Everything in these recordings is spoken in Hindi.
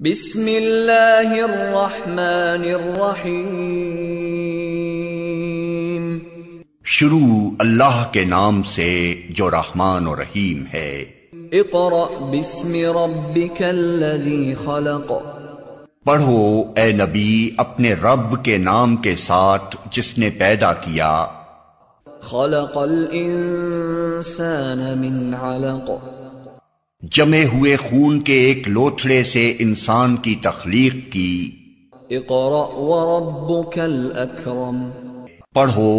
बिस्मिल्लाहिर्रहमानिर्रहीम। शुरू अल्लाह के नाम से जो रहमान और रहीम है। इक़रा बिस्मि रब्बिकल्लज़ी खलक़। पढ़ो ए नबी अपने रब के नाम के साथ जिसने पैदा किया। खलक़ल इंसान मिन अलक़। जमे हुए खून के एक लोथड़े से इंसान की तख्लीक की। इक़रा व रब्बुकल अकरम। पढ़ो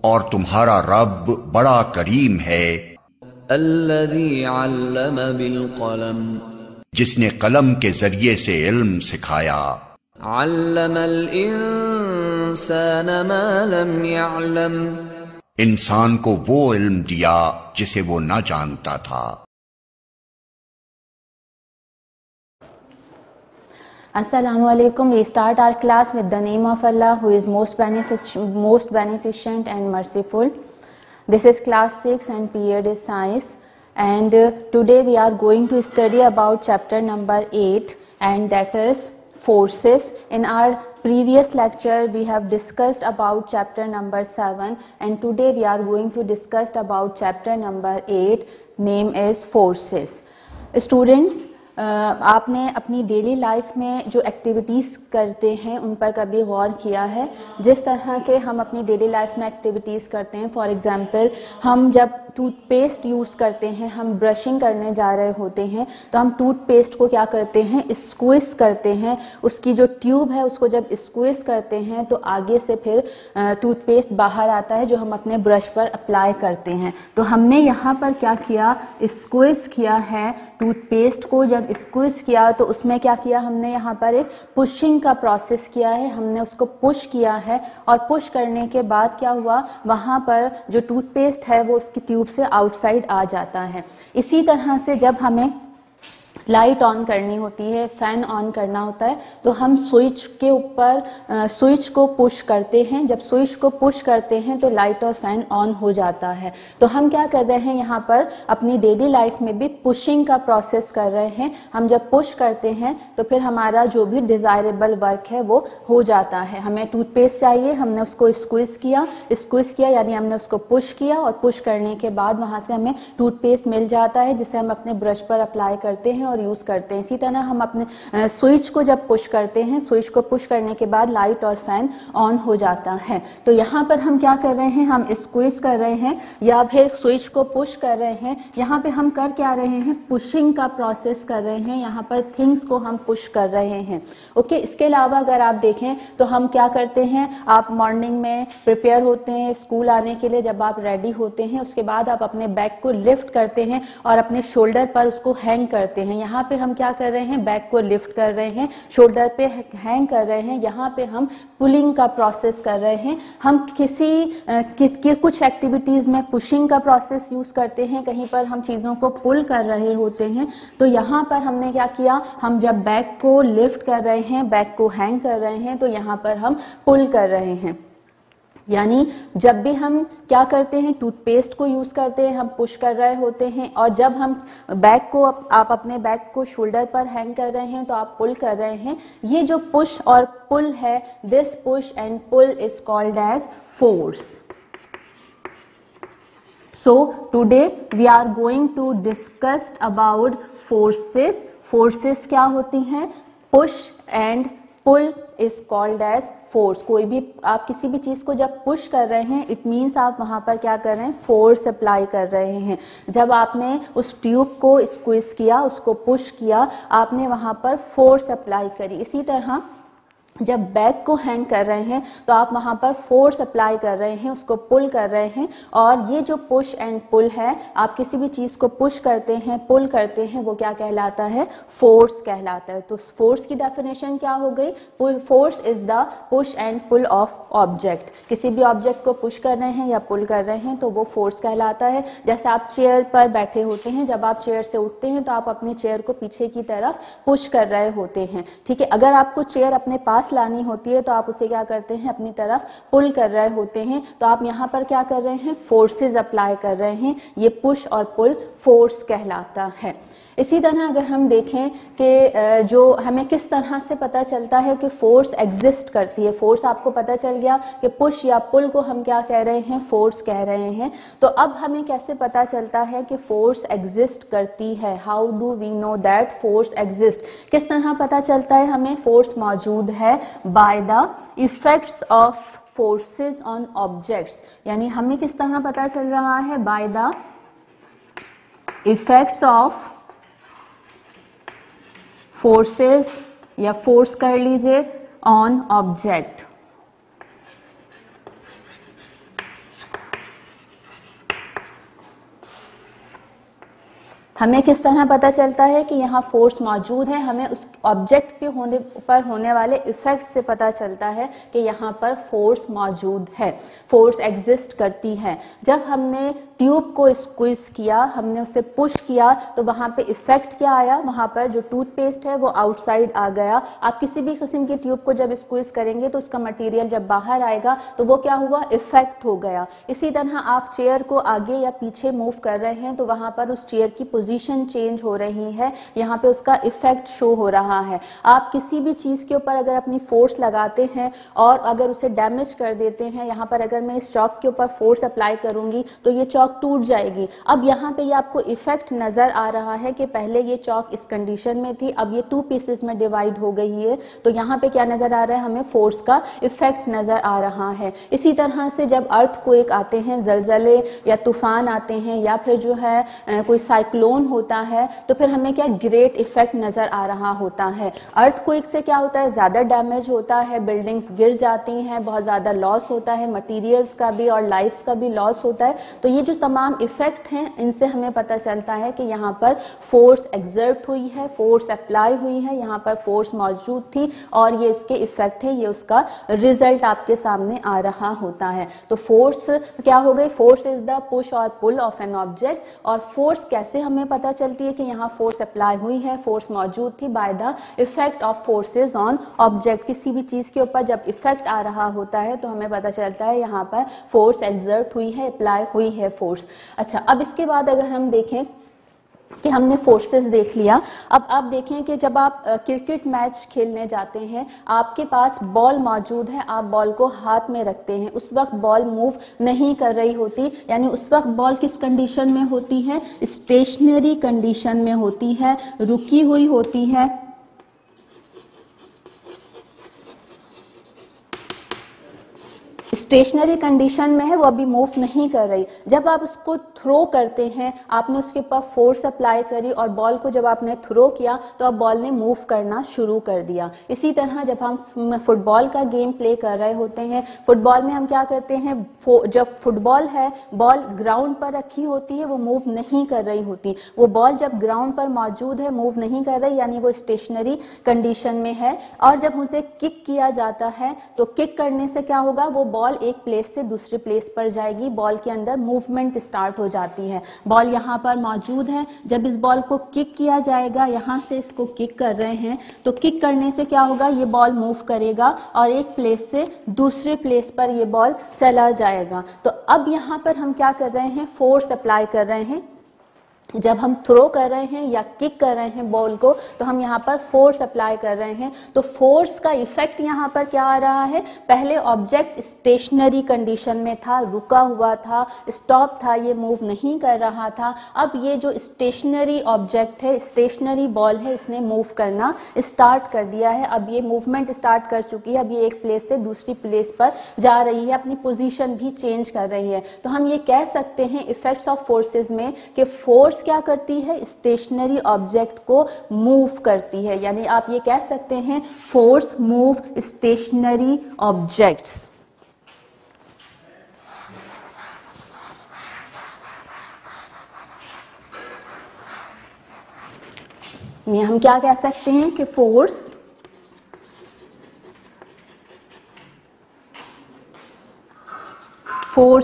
और तुम्हारा रब बड़ा करीम है। अल्लज़ी अल्लम बिल क़लम। जिसने कलम के जरिए से इल्म सिखाया। अल्लमल इंसान मा लम यअलम। इंसान को वो इल्म दिया जिसे वो न जानता था। Assalamu alaikum. We start our class with the name of Allah who is most beneficent and merciful. This is class 6 and period is science, and today we are going to study about chapter number 8, and that is forces. In our previous lecture we have discussed about chapter number 7, and today we are going to discuss about chapter number 8, name is forces. Students, आपने अपनी डेली लाइफ में जो एक्टिविटीज़ करते हैं उन पर कभी गौर किया है? जिस तरह के हम अपनी डेली लाइफ में एक्टिविटीज़ करते हैं, फॉर एग्जांपल हम जब टूथपेस्ट यूज़ करते हैं, हम ब्रशिंग करने जा रहे होते हैं तो हम टूथपेस्ट को क्या करते हैं, स्क्वीज़ करते हैं। उसकी जो ट्यूब है उसको जब स्क्वीज़ करते हैं तो आगे से फिर टूथपेस्ट बाहर आता है जो हम अपने ब्रश पर अप्लाई करते हैं। तो हमने यहाँ पर क्या किया, स्क्वीज़ किया है टूथपेस्ट को। जब स्क्वीज़ किया तो उसमें क्या किया हमने, यहाँ पर एक पुशिंग का प्रोसेस किया है, हमने उसको पुश किया है। और पुश करने के बाद क्या हुआ, वहाँ पर जो टूथपेस्ट है वो उसकी ट्यूब से आउटसाइड आ जाता है। इसी तरह से जब हमें लाइट ऑन करनी होती है, फैन ऑन करना होता है, तो हम स्विच के ऊपर स्विच को पुश करते हैं। जब स्विच को पुश करते हैं तो लाइट और फैन ऑन हो जाता है। तो हम क्या कर रहे हैं, यहाँ पर अपनी डेली लाइफ में भी पुशिंग का प्रोसेस कर रहे हैं। हम जब पुश करते हैं तो फिर हमारा जो भी डिज़ायरेबल वर्क है वो हो जाता है। हमें टूथपेस्ट चाहिए, हमने उसको स्क्वीज़ किया यानी हमने उसको पुश किया, और पुश करने के बाद वहाँ से हमें टूथपेस्ट मिल जाता है जिसे हम अपने ब्रश पर अप्लाई करते हैं और यूज़ करते हैं। इसी तरह हम अपने स्विच को जब पुश करते हैं, स्विच को पुश करने के बाद लाइट और फैन ऑन हो जाता है। तो यहाँ पर हम क्या कर रहे हैं, हम स्क्वीज कर रहे हैं या फिर स्विच को पुश कर रहे हैं। यहाँ पे हम कर क्या रहे हैं, पुशिंग का प्रोसेस कर रहे हैं। यहाँ पर थिंग्स को हम पुश कर रहे हैं। ओके, इसके अलावा अगर आप देखें तो हम क्या करते हैं, आप मॉर्निंग में प्रिपेयर होते हैं स्कूल आने के लिए। जब आप रेडी होते हैं उसके बाद आप अपने बैग को लिफ्ट करते हैं और अपने शोल्डर पर उसको हैंग करते हैं। यहाँ पे हम क्या कर रहे हैं, बैग को लिफ्ट कर रहे हैं, शोल्डर पे हैंग कर रहे हैं। यहाँ पे हम पुलिंग का प्रोसेस कर रहे हैं। हम कुछ एक्टिविटीज़ में पुशिंग का प्रोसेस यूज़ करते हैं, कहीं पर हम चीज़ों को पुल कर रहे होते हैं। तो यहाँ पर हमने क्या किया, हम जब बैग को लिफ्ट कर रहे हैं, बैग को हैंग कर रहे हैं, तो यहाँ पर हम पुल कर रहे हैं। यानी जब भी हम क्या करते हैं, टूथपेस्ट को यूज़ करते हैं, हम पुश कर रहे होते हैं। और जब हम बैग को आप अपने बैग को शोल्डर पर हैंग कर रहे हैं तो आप पुल कर रहे हैं। ये जो पुश और पुल है, this push and pull is called as force. So today we are going to discuss about forces. Forces क्या होती हैं, push and pull is called as force. कोई भी आप किसी भी चीज़ को जब पुश कर रहे हैं, इट मीन्स आप वहाँ पर क्या कर रहे हैं, फोर्स अप्लाई कर रहे हैं। जब आपने उस ट्यूब को स्क्वीज किया, उसको पुश किया, आपने वहाँ पर फोर्स अप्लाई करी। इसी तरह जब बैग को हैंग कर रहे हैं तो आप वहाँ पर फोर्स अप्लाई कर रहे हैं, उसको पुल कर रहे हैं। और ये जो पुश एंड पुल है, आप किसी भी चीज़ को पुश करते हैं, पुल करते हैं, वो क्या कहलाता है, फोर्स कहलाता है। तो फोर्स की डेफिनेशन क्या हो गई, force is the push and pull of object. किसी भी ऑब्जेक्ट को पुश कर रहे हैं या पुल कर रहे हैं तो वो फोर्स कहलाता है। जैसे आप चेयर पर बैठे होते हैं, जब आप चेयर से उठते हैं तो आप अपनी चेयर को पीछे की तरफ पुश कर रहे होते हैं। ठीक है, अगर आपको चेयर अपने पास लानी होती है तो आप उसे क्या करते हैं, अपनी तरफ पुल कर रहे होते हैं। तो आप यहाँ पर क्या कर रहे हैं, फोर्सेस अप्लाई कर रहे हैं। ये पुश और पुल फोर्स कहलाता है। इसी तरह अगर हम देखें कि जो हमें किस तरह से पता चलता है कि फोर्स एग्जिस्ट करती है, फोर्स आपको पता चल गया कि पुश या पुल को हम क्या कह रहे हैं, फोर्स कह रहे हैं। तो अब हमें कैसे पता चलता है कि फोर्स एग्जिस्ट करती है, how do we know that force exist, किस तरह पता चलता है हमें फोर्स मौजूद है, by the effects of forces on objects, यानी हमें किस तरह पता चल रहा है, by the effects of forces या फोर्स कर लीजिए ऑन ऑब्जेक्ट। हमें किस तरह पता चलता है कि यहाँ फोर्स मौजूद है, हमें उस ऑब्जेक्ट पे होने वाले इफेक्ट से पता चलता है कि यहाँ पर फोर्स मौजूद है, फोर्स एग्जिस्ट करती है। जब हमने ट्यूब को स्क्वीज किया, हमने उसे पुश किया, तो वहाँ पे इफेक्ट क्या आया, वहाँ पर जो टूथपेस्ट है वो आउटसाइड आ गया। आप किसी भी किस्म की ट्यूब को जब स्क्वीज करेंगे तो उसका मटेरियल जब बाहर आएगा तो वो क्या हुआ, इफेक्ट हो गया। इसी तरह आप चेयर को आगे या पीछे मूव कर रहे हैं तो वहाँ पर उस चेयर की पोजीशन चेंज हो रही है, यहाँ पे उसका इफेक्ट शो हो रहा है। आप किसी भी चीज के ऊपर अगर अपनी फोर्स लगाते हैं और अगर उसे डैमेज कर देते हैं, यहाँ पर अगर मैं इस चॉक के ऊपर फोर्स अप्लाई करूंगी तो ये चॉक टूट जाएगी। अब यहाँ पे ये आपको इफेक्ट नजर आ रहा है कि पहले ये चॉक इस कंडीशन में थी, अब ये 2 पीसेस में डिवाइड हो गई है, तो यहाँ पे क्या नजर आ रहा है, हमें फोर्स का इफेक्ट नजर आ रहा है। इसी तरह से जब अर्थक्वेक आते हैं, जलजले या तूफान आते हैं, या फिर जो है कोई साइक्लोन होता है, तो फिर हमें क्या ग्रेट इफेक्ट नजर आ रहा होता है। अर्थक्वेक से क्या होता है, ज्यादा डैमेज होता है, बिल्डिंग्स गिर जाती हैं, बहुत ज्यादा लॉस होता है, मटेरियल्स का भी और लाइफ्स का भी लॉस होता है। तो ये जो तमाम इफेक्ट हैं, इनसे हमें पता चलता है कि यहाँ पर फोर्स एक्सर्ट हुई है, फोर्स अप्लाई हुई है, यहाँ पर फोर्स मौजूद थी और ये उसके इफेक्ट है, ये उसका रिजल्ट आपके सामने आ रहा होता है। तो फोर्स क्या हो गई, फोर्स इज द पुश और पुल ऑफ एन ऑब्जेक्ट। और फोर्स कैसे हमें पता चलती है कि यहाँ फोर्स अप्लाई हुई है, फोर्स मौजूद थी, by the effect of forces on object. किसी भी चीज के ऊपर जब इफेक्ट आ रहा होता है तो हमें पता चलता है यहाँ पर फोर्स एक्सर्ट हुई है, अप्लाई हुई है फोर्स। अच्छा, अब इसके बाद अगर हम देखें कि हमने फोर्सेस देख लिया, अब आप देखें कि जब आप क्रिकेट मैच खेलने जाते हैं, आपके पास बॉल मौजूद है, आप बॉल को हाथ में रखते हैं, उस वक्त बॉल मूव नहीं कर रही होती, यानी उस वक्त बॉल किस कंडीशन में होती है, स्टेशनरी कंडीशन में होती है, रुकी हुई होती है। स्टेशनरी कंडीशन में है, वो अभी मूव नहीं कर रही। जब आप उसको थ्रो करते हैं, आपने उसके ऊपर फोर्स अप्लाई करी और बॉल को जब आपने थ्रो किया तो अब बॉल ने मूव करना शुरू कर दिया। इसी तरह जब हम फुटबॉल का गेम प्ले कर रहे होते हैं, फुटबॉल में हम क्या करते हैं, जब फुटबॉल है, बॉल ग्राउंड पर रखी होती है, वो मूव नहीं कर रही होती। वो बॉल जब ग्राउंड पर मौजूद है, मूव नहीं कर रही, यानी वो स्टेशनरी कंडीशन में है। और जब उसे किक किया जाता है तो किक करने से क्या होगा, वो बॉल एक प्लेस से दूसरे प्लेस पर जाएगी, बॉल के अंदर मूवमेंट स्टार्ट हो जाती है। बॉल यहाँ पर मौजूद है, जब इस बॉल को किक किया जाएगा, यहाँ से इसको किक कर रहे हैं, तो किक करने से क्या होगा, ये बॉल मूव करेगा और एक प्लेस से दूसरे प्लेस पर ये बॉल चला जाएगा। तो अब यहाँ पर हम क्या कर रहे हैं, फोर्स अप्लाई कर रहे हैं। जब हम थ्रो कर रहे हैं या किक कर रहे हैं बॉल को, तो हम यहाँ पर फोर्स अप्लाई कर रहे हैं। तो फोर्स का इफेक्ट यहाँ पर क्या आ रहा है, पहले ऑब्जेक्ट स्टेशनरी कंडीशन में था, रुका हुआ था, स्टॉप था, ये मूव नहीं कर रहा था। अब ये जो स्टेशनरी ऑब्जेक्ट है, स्टेशनरी बॉल है, इसने मूव करना स्टार्ट कर दिया है। अब ये मूवमेंट स्टार्ट कर चुकी है, अब ये एक प्लेस से दूसरी प्लेस पर जा रही है, अपनी पोजीशन भी चेंज कर रही है। तो हम ये कह सकते हैं इफेक्ट्स ऑफ फोर्सेस में कि फोर्स क्या करती है, स्टेशनरी ऑब्जेक्ट को मूव करती है, यानी आप ये कह सकते हैं फोर्स मूव स्टेशनरी ऑब्जेक्ट्स। ये हम क्या कह सकते हैं कि force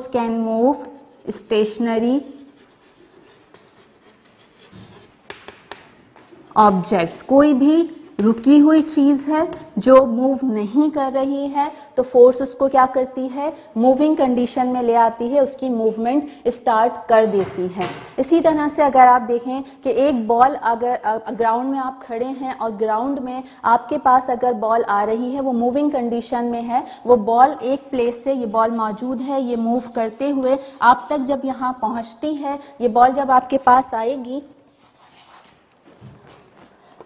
can move stationary objects. कोई भी रुकी हुई चीज है जो मूव नहीं कर रही है, तो फोर्स उसको क्या करती है, मूविंग कंडीशन में ले आती है, उसकी मूवमेंट स्टार्ट कर देती है। इसी तरह से अगर आप देखें कि एक बॉल, अगर ग्राउंड में आप खड़े हैं और ग्राउंड में आपके पास अगर बॉल आ रही है, वो मूविंग कंडीशन में है, वो बॉल एक प्लेस से, ये बॉल मौजूद है, ये मूव करते हुए आप तक जब यहाँ पहुँचती है, ये बॉल जब आपके पास आएगी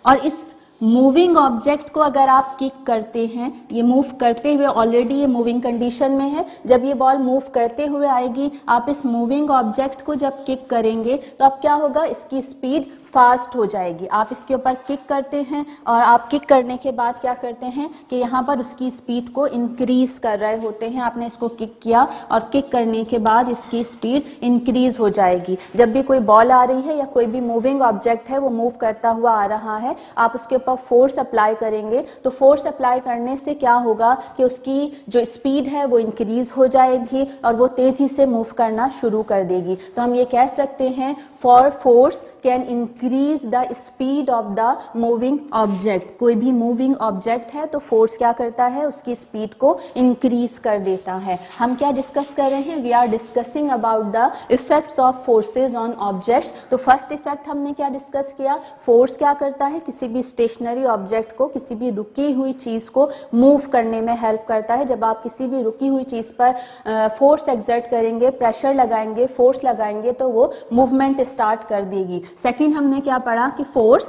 और इस मूविंग ऑब्जेक्ट को अगर आप किक करते हैं, ये मूव करते हुए, ऑलरेडी ये मूविंग कंडीशन में है, जब ये बॉल मूव करते हुए आएगी, आप इस मूविंग ऑब्जेक्ट को जब किक करेंगे तो अब क्या होगा, इसकी स्पीड फास्ट हो जाएगी। आप इसके ऊपर किक करते हैं और आप किक करने के बाद क्या करते हैं कि यहाँ पर उसकी स्पीड को इंक्रीज कर रहे होते हैं। आपने इसको किक किया और किक करने के बाद इसकी स्पीड इंक्रीज हो जाएगी। जब भी कोई बॉल आ रही है या कोई भी मूविंग ऑब्जेक्ट है वो मूव करता हुआ आ रहा है, आप उसके ऊपर फोर्स अप्लाई करेंगे, तो फोर्स अप्लाई करने से क्या होगा कि उसकी जो स्पीड है वो इंक्रीज हो जाएगी और वो तेजी से मूव करना शुरू कर देगी। तो हम ये कह सकते हैं, for force can increase the speed of the moving object. कोई भी मूविंग ऑब्जेक्ट है तो फोर्स क्या करता है, उसकी स्पीड को इंक्रीज कर देता है। हम क्या डिस्कस कर रहे हैं, we are discussing about the effects of forces on objects. तो फर्स्ट इफेक्ट हमने क्या डिस्कस किया, फोर्स क्या करता है, किसी भी स्टेशनरी ऑब्जेक्ट को, किसी भी रुकी हुई चीज को मूव करने में हेल्प करता है। जब आप किसी भी रुकी हुई चीज पर फोर्स एक्सर्ट करेंगे, प्रेशर लगाएंगे, फोर्स लगाएंगे, तो वो मूवमेंट स्टार्ट कर देगी। सेकंड हमने क्या पढ़ा कि force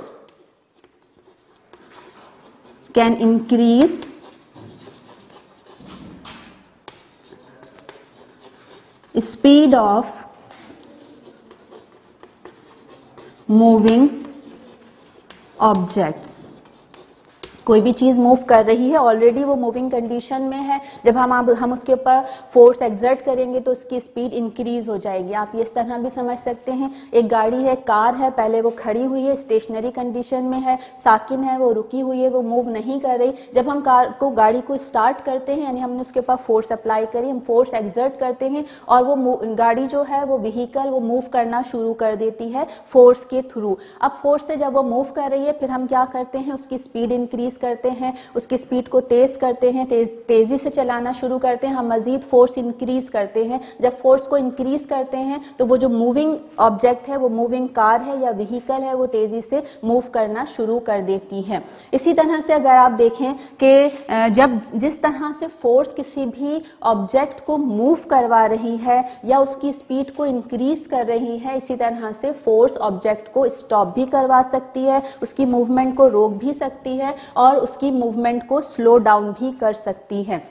can increase speed of moving objects. कोई भी चीज मूव कर रही है, ऑलरेडी वो मूविंग कंडीशन में है, जब हम उसके ऊपर फोर्स एक्सर्ट करेंगे तो उसकी स्पीड इंक्रीज हो जाएगी। आप ये इस तरह भी समझ सकते हैं, एक गाड़ी है, कार है, पहले वो खड़ी हुई है, स्टेशनरी कंडीशन में है, साकिन है, वो रुकी हुई है, वो मूव नहीं कर रही। जब हम गाड़ी को स्टार्ट करते हैं, यानी हमने उसके ऊपर फोर्स अप्लाई करी, हम फोर्स एक्सर्ट करते हैं और वो गाड़ी जो है, वो व्हीकल, वो मूव करना शुरू कर देती है फोर्स के थ्रू। अब फोर्स से जब वो मूव कर रही है, फिर हम क्या करते हैं, उसकी स्पीड इंक्रीज करते हैं, उसकी स्पीड को तेज करते हैं, तेजी से चलाना शुरू करते हैं, हम मजीद फोर्स इंक्रीज करते हैं। जब फोर्स को इंक्रीज करते हैं तो वो जो मूविंग ऑब्जेक्ट है, वो मूविंग कार है या व्हीकल है, वो तेजी से मूव करना शुरू कर देती है। इसी तरह से अगर आप देखें कि जब जिस तरह से फोर्स किसी भी ऑब्जेक्ट को मूव करवा रही है या उसकी स्पीड को इंक्रीज कर रही है, इसी तरह से फोर्स ऑब्जेक्ट को स्टॉप भी करवा सकती है, उसकी मूवमेंट को रोक भी सकती है और उसकी मूवमेंट को स्लो डाउन भी कर सकती है।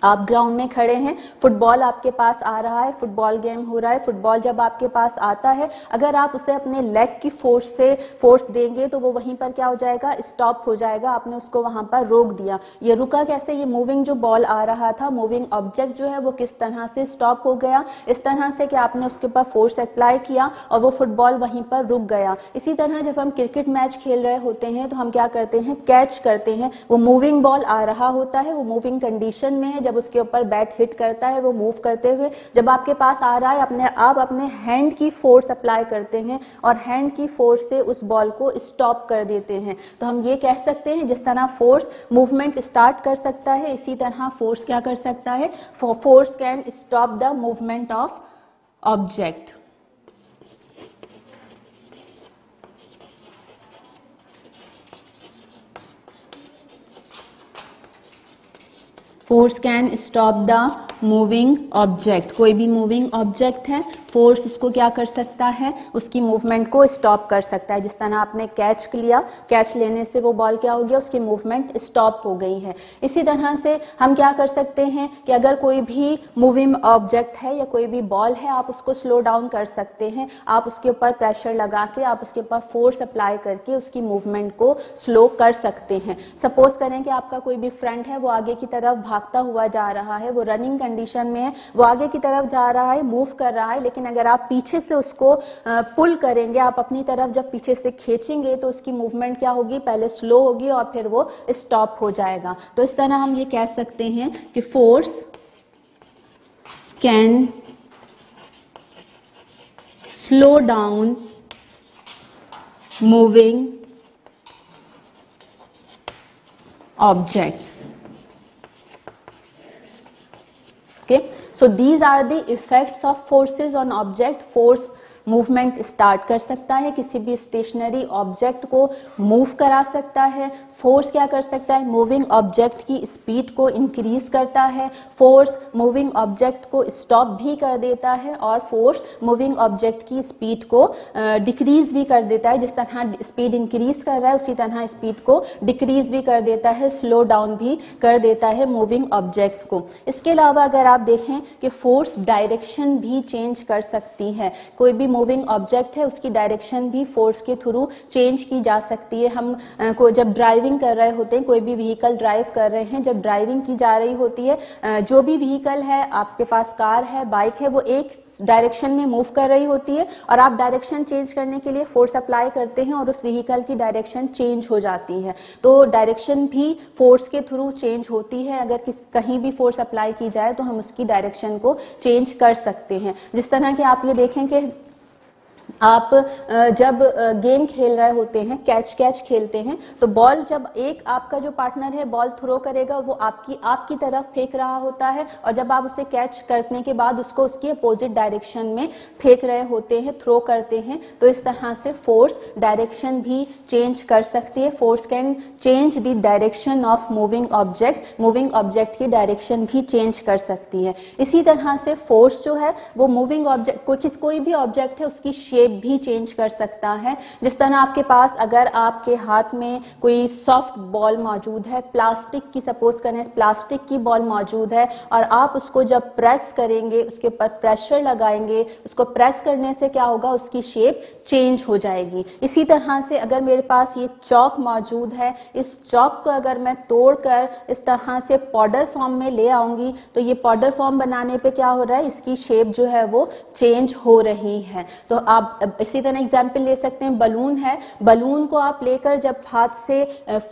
आप ग्राउंड में खड़े हैं, फुटबॉल आपके पास आ रहा है, फुटबॉल गेम हो रहा है, फुटबॉल जब आपके पास आता है, अगर आप उसे अपने लेग की फोर्स से फोर्स देंगे तो वो वहीं पर क्या हो जाएगा, स्टॉप हो जाएगा। आपने उसको वहां पर रोक दिया। ये रुका कैसे, ये मूविंग जो बॉल आ रहा था, मूविंग ऑब्जेक्ट जो है वो किस तरह से स्टॉप हो गया, इस तरह से कि आपने उसके ऊपर फोर्स अप्लाई किया और वो फुटबॉल वहीं पर रुक गया। इसी तरह जब हम क्रिकेट मैच खेल रहे होते हैं तो हम क्या करते हैं, कैच करते हैं। वो मूविंग बॉल आ रहा होता है, वो मूविंग कंडीशन में है, जब उसके ऊपर बैट हिट करता है वो मूव करते हुए जब आपके पास आ रहा है, आप अपने हैंड की फोर्स अप्लाई करते हैं और हैंड की फोर्स से उस बॉल को स्टॉप कर देते हैं। तो हम ये कह सकते हैं, जिस तरह फोर्स मूवमेंट स्टार्ट कर सकता है, इसी तरह फोर्स क्या कर सकता है, force can stop the movement of object. Force can stop the moving object. कोई भी मूविंग ऑब्जेक्ट है, फोर्स उसको क्या कर सकता है, उसकी मूवमेंट को स्टॉप कर सकता है। जिस तरह आपने कैच लिया, कैच लेने से वो बॉल क्या हो गया, उसकी मूवमेंट स्टॉप हो गई है। इसी तरह से हम क्या कर सकते हैं कि अगर कोई भी मूविंग ऑब्जेक्ट है या कोई भी बॉल है, आप उसको स्लो डाउन कर सकते हैं। आप उसके ऊपर प्रेशर लगा के, आप उसके ऊपर फोर्स अप्लाई करके उसकी मूवमेंट को स्लो कर सकते हैं। सपोज करें कि आपका कोई भी फ्रेंड है, वो आगे की तरफ भागता हुआ जा रहा है, वो रनिंग कंडीशन में है, वो आगे की तरफ जा रहा है, मूव कर रहा है, लेकिन अगर आप पीछे से उसको पुल करेंगे, आप अपनी तरफ जब पीछे से खींचेंगे तो उसकी मूवमेंट क्या होगी, पहले स्लो होगी और फिर वो स्टॉप हो जाएगा। तो इस तरह हम ये कह सकते हैं कि force can slow down moving objects. Okay, so these are the effects of forces on object. Force movement start कर सकता है, किसी भी स्टेशनरी ऑब्जेक्ट को मूव करा सकता है. फोर्स क्या कर सकता है? मूविंग ऑब्जेक्ट की स्पीड को इंक्रीज करता है. फोर्स मूविंग ऑब्जेक्ट को स्टॉप भी कर देता है और फोर्स मूविंग ऑब्जेक्ट की स्पीड को डिक्रीज भी कर देता है. जिस तरह स्पीड इंक्रीज कर रहा है उसी तरह स्पीड को डिक्रीज भी कर देता है, स्लो डाउन भी कर देता है मूविंग ऑब्जेक्ट को. इसके अलावा अगर आप देखें कि फोर्स डायरेक्शन भी चेंज कर सकती है. कोई भी मूविंग ऑब्जेक्ट है उसकी डायरेक्शन भी फोर्स के थ्रू चेंज की जा सकती है. हम को जब ड्राइविंग कर रहे होते हैं, कोई भी व्हीकल ड्राइव कर रहे हैं, जब ड्राइविंग की जा रही होती है, जो भी व्हीकल है, आपके पास कार है, बाइक है, वो एक डायरेक्शन में मूव कर रही होती है और आप डायरेक्शन चेंज करने के लिए फोर्स अप्लाई करते हैं और उस व्हीकल की डायरेक्शन चेंज हो जाती है. तो डायरेक्शन भी फोर्स के थ्रू चेंज होती है. अगर कहीं भी फोर्स अप्लाई की जाए तो हम उसकी डायरेक्शन को चेंज कर सकते हैं. जिस तरह के आप ये देखें कि आप जब गेम खेल रहे होते हैं, कैच खेलते हैं, तो बॉल जब एक आपका जो पार्टनर है बॉल थ्रो करेगा, वो आपकी तरफ फेंक रहा होता है और जब आप उसे कैच करने के बाद उसको उसकी अपोजिट डायरेक्शन में फेंक रहे होते हैं, थ्रो करते हैं, तो इस तरह से फोर्स डायरेक्शन भी चेंज कर सकती है. Force can change the direction of moving object. Moving object की डायरेक्शन भी चेंज कर सकती है. इसी तरह से फोर्स जो है वो मूविंग ऑब्जेक्ट, कोई भी ऑब्जेक्ट है उसकी शेप भी चेंज कर सकता है. जिस तरह आपके पास अगर आपके हाथ में कोई सॉफ्ट बॉल मौजूद है, प्लास्टिक की, सपोज करें प्लास्टिक की बॉल मौजूद है और आप उसको जब प्रेस करेंगे, उसके ऊपर प्रेशर लगाएंगे, उसको प्रेस करने से क्या होगा, उसकी शेप चेंज हो जाएगी. इसी तरह से अगर मेरे पास ये चौक मौजूद है, इस चौक को अगर मैं तोड़कर इस तरह से पाउडर फॉर्म में ले आऊंगी तो ये पाउडर फॉर्म बनाने पे क्या हो रहा है, इसकी शेप जो है वो चेंज हो रही है. तो आप इसी तरह एग्जाम्पल ले सकते हैं, बलून है, बलून को आप लेकर जब हाथ से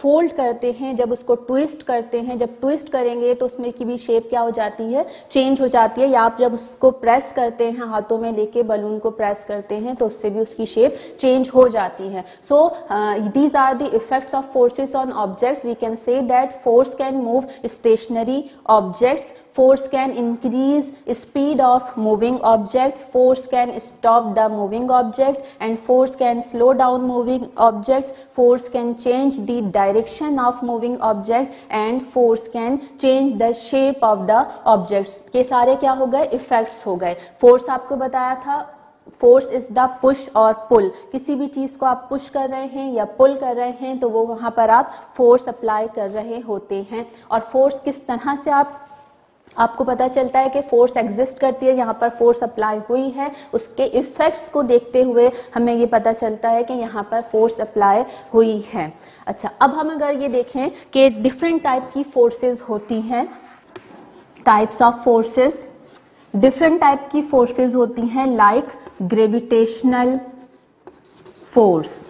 फोल्ड करते हैं, जब उसको ट्विस्ट करते हैं, जब ट्विस्ट करेंगे तो उसमें की भी शेप क्या हो जाती है, चेंज हो जाती है. या आप जब उसको प्रेस करते हैं, हाथों में लेके बलून को प्रेस करते हैं तो उससे भी उसकी शेप चेंज हो जाती है. So these are the effects of forces on objects. We can say that force can move stationary objects. Force can increase speed of moving objects, force can stop the moving object, and force can slow down moving objects, force can change the direction of moving object, and force can change the shape of the objects. ये सारे क्या हो गए, इफेक्ट्स हो गए. फोर्स आपको बताया था, फोर्स इज द पुश और पुल. किसी भी चीज को आप पुश कर रहे हैं या पुल कर रहे हैं तो वो वहां पर आप फोर्स अप्लाई कर रहे होते हैं. और फोर्स किस तरह से आपको पता चलता है कि फोर्स एग्जिस्ट करती है, यहाँ पर फोर्स अप्लाई हुई है, उसके इफेक्ट्स को देखते हुए हमें ये पता चलता है कि यहाँ पर फोर्स अप्लाई हुई है. अच्छा, अब हम अगर ये देखें कि डिफरेंट टाइप की फोर्सेस होती हैं, types of forces, different type की फोर्सेस होती हैं, like gravitational force.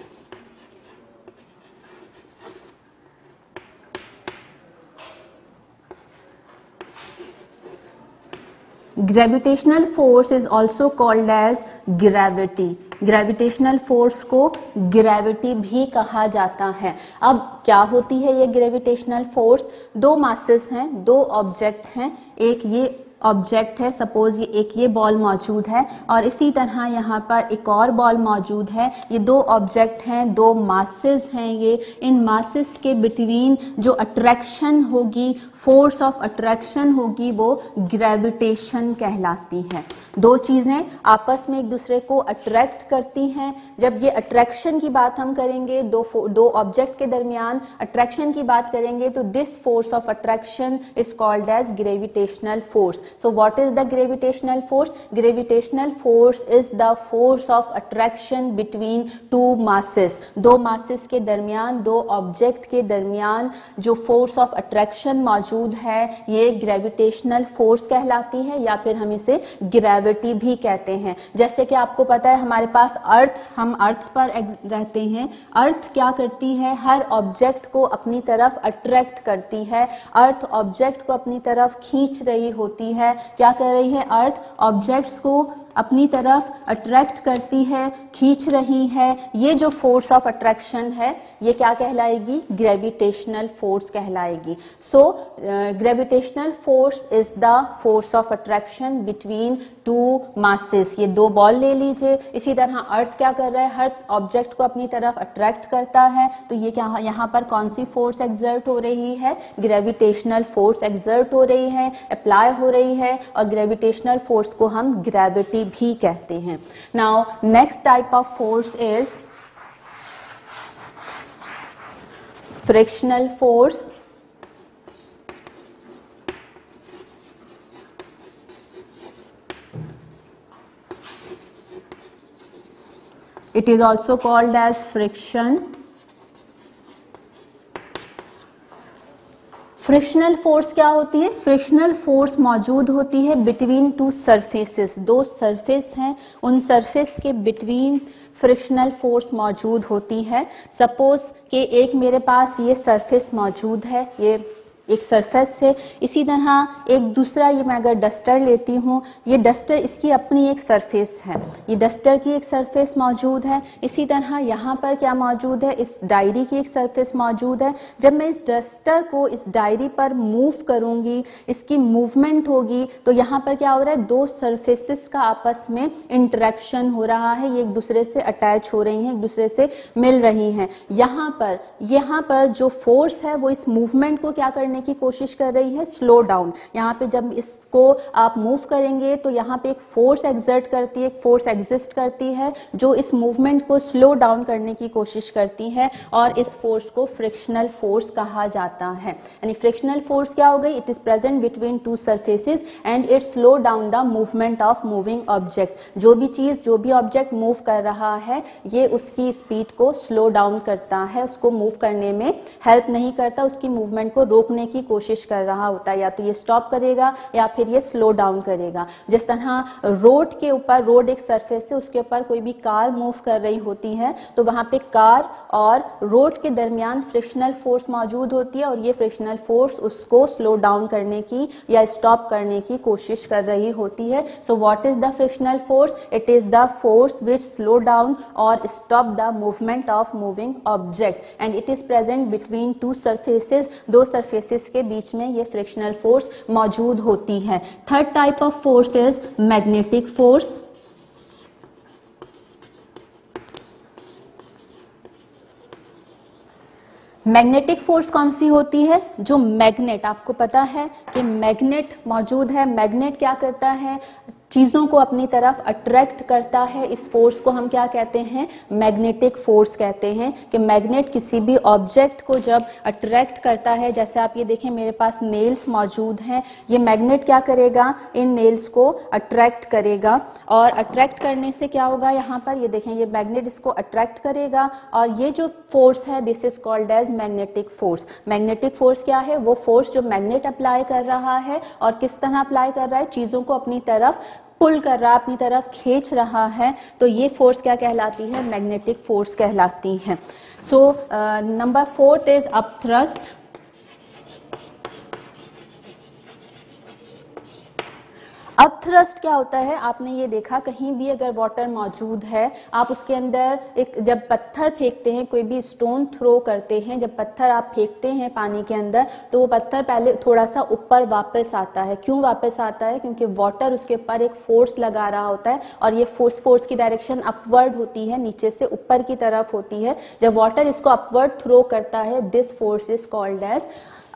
Gravitational force is also called as gravity. Gravitational force को ग्रेविटी भी कहा जाता है. अब क्या होती है ये ग्रेविटेशनल फोर्स? दो मासेस हैं, दो ऑब्जेक्ट हैं, एक ये ऑब्जेक्ट है, सपोज ये बॉल मौजूद है और इसी तरह यहाँ पर एक और बॉल मौजूद है. ये दो ऑब्जेक्ट हैं, दो मासेस हैं. ये इन मासेस के बिटवीन जो अट्रैक्शन होगी, फोर्स ऑफ अट्रैक्शन होगी, वो ग्रेविटेशन कहलाती है. दो चीजें आपस में एक दूसरे को अट्रैक्ट करती हैं. जब ये अट्रैक्शन की बात हम करेंगे, दो ऑब्जेक्ट के दरमियान अट्रैक्शन की बात करेंगे, तो this force of attraction is called as gravitational force. So what is the gravitational force? Gravitational force is the force of attraction between two masses. दो masses के दरमियान, दो ऑब्जेक्ट के दरमियान जो फोर्स ऑफ अट्रैक्शन मौजूद है, ये ग्रेविटेशनल फोर्स कहलाती है या फिर हम इसे ग्रेविटी भी कहते हैं. जैसे कि आपको पता है हमारे पास अर्थ, हम अर्थ पर रहते हैं. अर्थ क्या करती है? हर ऑब्जेक्ट को अपनी तरफ अट्रैक्ट करती है. अर्थ ऑब्जेक्ट को अपनी तरफ खींच रही होती है. क्या कर रही है? अर्थ ऑब्जेक्ट्स को अपनी तरफ अट्रैक्ट करती है, खींच रही है. ये जो फोर्स ऑफ अट्रैक्शन है ये क्या कहलाएगी? ग्रेविटेशनल फोर्स कहलाएगी। So gravitational force is the force of attraction between two masses. ये दो बॉल ले लीजिए, इसी तरह अर्थ क्या कर रहा है? हर ऑब्जेक्ट को अपनी तरफ अट्रैक्ट करता है। तो ये क्या यहाँ पर कौन सी फोर्स एक्सर्ट हो रही है? ग्रेविटेशनल फोर्स एक्सर्ट हो रही है, अप्लाई हो रही है, और ग्रेविटेशनल फोर्स को हम ग्रेविटी भी कहते हैं। Now next type of force is frictional force. It is also called as friction. Frictional force क्या होती है? फ्रिक्शनल फोर्स मौजूद होती है बिटवीन टू सरफेसेस। दो सरफेस हैं, उन सरफेस के बिटवीन फ्रिक्शनल फोर्स मौजूद होती है। सपोज कि एक मेरे पास ये सरफेस मौजूद है, ये एक सरफेस है। इसी तरह एक दूसरा, ये मैं अगर डस्टर लेती हूँ, ये डस्टर इसकी अपनी एक सरफेस है, ये डस्टर की एक सरफेस मौजूद है। इसी तरह यहाँ पर क्या मौजूद है? इस डायरी की एक सरफेस मौजूद है। जब मैं इस डस्टर को इस डायरी पर मूव करूँगी, इसकी मूवमेंट होगी, तो यहाँ पर क्या हो रहा है? दो सरफेसेस का आपस में इंटरेक्शन हो रहा है, ये एक दूसरे से अटैच हो रही हैं, एक दूसरे से मिल रही हैं। यहाँ पर जो फोर्स है वो इस मूवमेंट को क्या करने की कोशिश कर रही है? Slow down. यहाँ पे जब इसको आप मूव करेंगे तो यहाँ पे एक फोर्स एक्सर्ट करती है, एक फोर्स एग्जिस्ट करती है जो इस मूवमेंट को स्लो डाउन करने की कोशिश करती है, और इस फोर्स को फ्रिक्शनल फोर्स कहा जाता है। यानी फ्रिक्शनल फोर्स क्या हो गई? It is present between two surfaces and it slow down the movement of moving object. जो भी चीज, जो भी ऑब्जेक्ट मूव कर रहा है, ये उसकी स्पीड को स्लो डाउन करता है, उसको मूव करने में हेल्प नहीं करता, उसकी मूवमेंट को रोकने की कोशिश कर रहा होता है। या तो ये स्टॉप करेगा या फिर ये स्लो डाउन करेगा। जिस तरह रोड के ऊपर, रोड एक सरफेस है, उसके ऊपर कोई भी कार मूव कर रही होती है, तो वहां पे कार और रोड के दरमियान फ्रिक्शनल फोर्स मौजूद होती है, और ये फ्रिक्शनल फोर्स उसको स्लो डाउन करने की या स्टॉप करने की कोशिश कर रही होती है। So what is the frictional force? It is the force which slow down और stop the movement of moving object, and it is present between two surfaces. दो सरफेसेस के बीच में ये फ्रिक्शनल फोर्स मौजूद होती है। Third type of force is magnetic force. Magnetic force कौन सी होती है? जो मैग्नेट, आपको पता है कि मैग्नेट मौजूद है। मैग्नेट क्या करता है? चीज़ों को अपनी तरफ अट्रैक्ट करता है। इस फोर्स को हम क्या कहते हैं? मैग्नेटिक फोर्स कहते हैं। कि मैग्नेट किसी भी ऑब्जेक्ट को जब अट्रैक्ट करता है, जैसे आप ये देखें मेरे पास नेल्स मौजूद हैं, ये मैग्नेट क्या करेगा? इन नेल्स को अट्रैक्ट करेगा, और अट्रैक्ट करने से क्या होगा? यहाँ पर ये देखें, ये मैग्नेट इसको अट्रैक्ट करेगा, और ये जो फोर्स है this is called as magnetic force. Magnetic force क्या है? वो फोर्स जो मैग्नेट अप्लाई कर रहा है, और किस तरह अप्लाई कर रहा है? चीज़ों को अपनी तरफ पुल कर रहा, अपनी तरफ खींच रहा है, तो ये फोर्स क्या कहलाती है? मैग्नेटिक फोर्स कहलाती है। So number 4 is upthrust. Upthrust क्या होता है? आपने ये देखा, कहीं भी अगर वाटर मौजूद है, आप उसके अंदर एक जब पत्थर फेंकते हैं, कोई भी स्टोन थ्रो करते हैं, जब पत्थर आप फेंकते हैं पानी के अंदर, तो वो पत्थर पहले थोड़ा सा ऊपर वापस आता है। क्यों वापस आता है? क्योंकि वाटर उसके ऊपर एक फोर्स लगा रहा होता है, और ये फोर्स की डायरेक्शन अपवर्ड होती है, नीचे से ऊपर की तरफ होती है। जब वाटर इसको अपवर्ड थ्रो करता है, this force is called as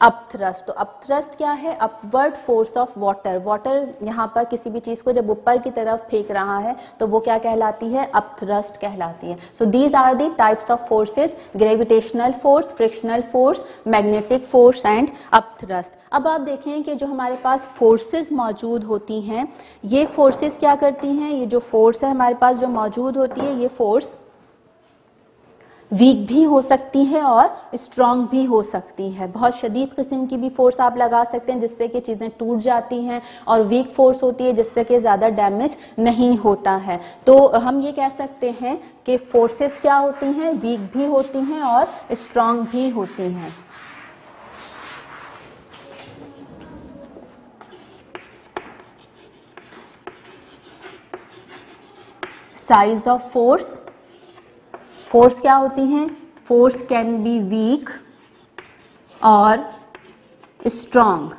upthrust. तो अपथ्रस्ट क्या है? Upward force of water. Water यहाँ पर किसी भी चीज को जब ऊपर की तरफ फेंक रहा है, तो वो क्या कहलाती है? अपथ्रस्ट कहलाती है। So these are the types of forces: gravitational force, frictional force, magnetic force and upthrust. अब आप देखें कि जो हमारे पास फोर्सेस मौजूद होती हैं, ये फोर्सेस क्या करती हैं? ये जो फोर्स है हमारे पास जो मौजूद होती है, ये फोर्स वीक भी हो सकती है और स्ट्रांग भी हो सकती है। बहुत शदीद किस्म की भी फोर्स आप लगा सकते हैं जिससे कि चीज़ें टूट जाती हैं, और वीक फोर्स होती है जिससे कि ज़्यादा डैमेज नहीं होता है। तो हम ये कह सकते हैं कि फोर्सेस क्या होती हैं? वीक भी होती हैं और स्ट्रांग भी होती हैं। Size of force. फोर्स क्या होती हैं? फोर्स कैन बी वीक और स्ट्रॉन्ग।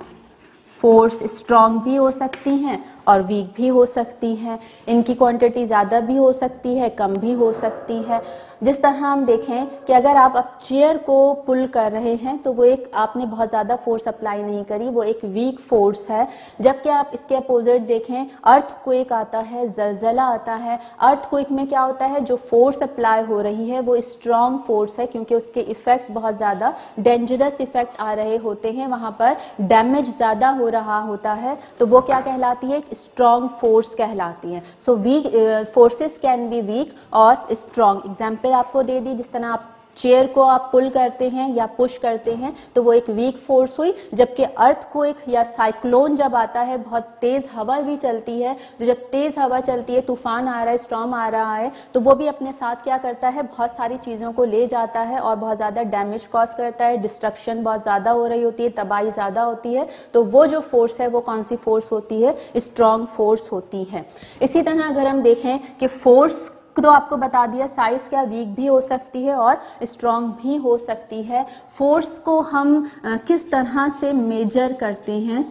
फोर्स स्ट्रॉन्ग भी हो सकती हैं और वीक भी हो सकती है। इनकी क्वांटिटी ज़्यादा भी हो सकती है, कम भी हो सकती है। जिस तरह हम देखें कि अगर आप अब चेयर को पुल कर रहे हैं तो वो एक आपने बहुत ज़्यादा फोर्स अप्लाई नहीं करी, वो एक वीक फोर्स है। जबकि आप इसके अपोजिट देखें, अर्थक्वेक आता है, जलजला आता है। अर्थक्वेक में क्या होता है, जो फोर्स अप्लाई हो रही है वो स्ट्रॉन्ग फोर्स है, क्योंकि उसके इफेक्ट बहुत ज़्यादा डेंजरस इफेक्ट आ रहे होते हैं, वहाँ पर डैमेज ज़्यादा हो रहा होता है, तो वो क्या कहलाती है, स्ट्रॉन्ग फोर्स कहलाती है। So weak forces can be weak और स्ट्रॉन्ग। एग्जाम्पल आपको दे दी, जिस तरह आप चेयर को आप पुल करते हैं या पुश करते हैं तो वो एक वीक फोर्स हुई। जबकि अर्थक्वेक या साइक्लोन जब आता है, बहुत तेज हवा भी चलती है, तो जब तेज हवा चलती है, तूफान आ रहा है, स्टॉर्म आ रहा है, तो वो भी अपने साथ क्या करता है, बहुत सारी चीज़ों को ले जाता है और बहुत ज़्यादा डैमेज कॉज करता है। डिस्ट्रक्शन बहुत ज़्यादा हो रही होती है, तबाही ज़्यादा होती है, तो वो जो फोर्स है वो कौन सी फोर्स होती है, स्ट्रॉन्ग फोर्स होती है। इसी तरह अगर हम देखें कि फोर्स तो आपको बता दिया, साइज क्या वीक भी हो सकती है और स्ट्रॉन्ग भी हो सकती है। फोर्स को हम किस तरह से मेजर करते हैं,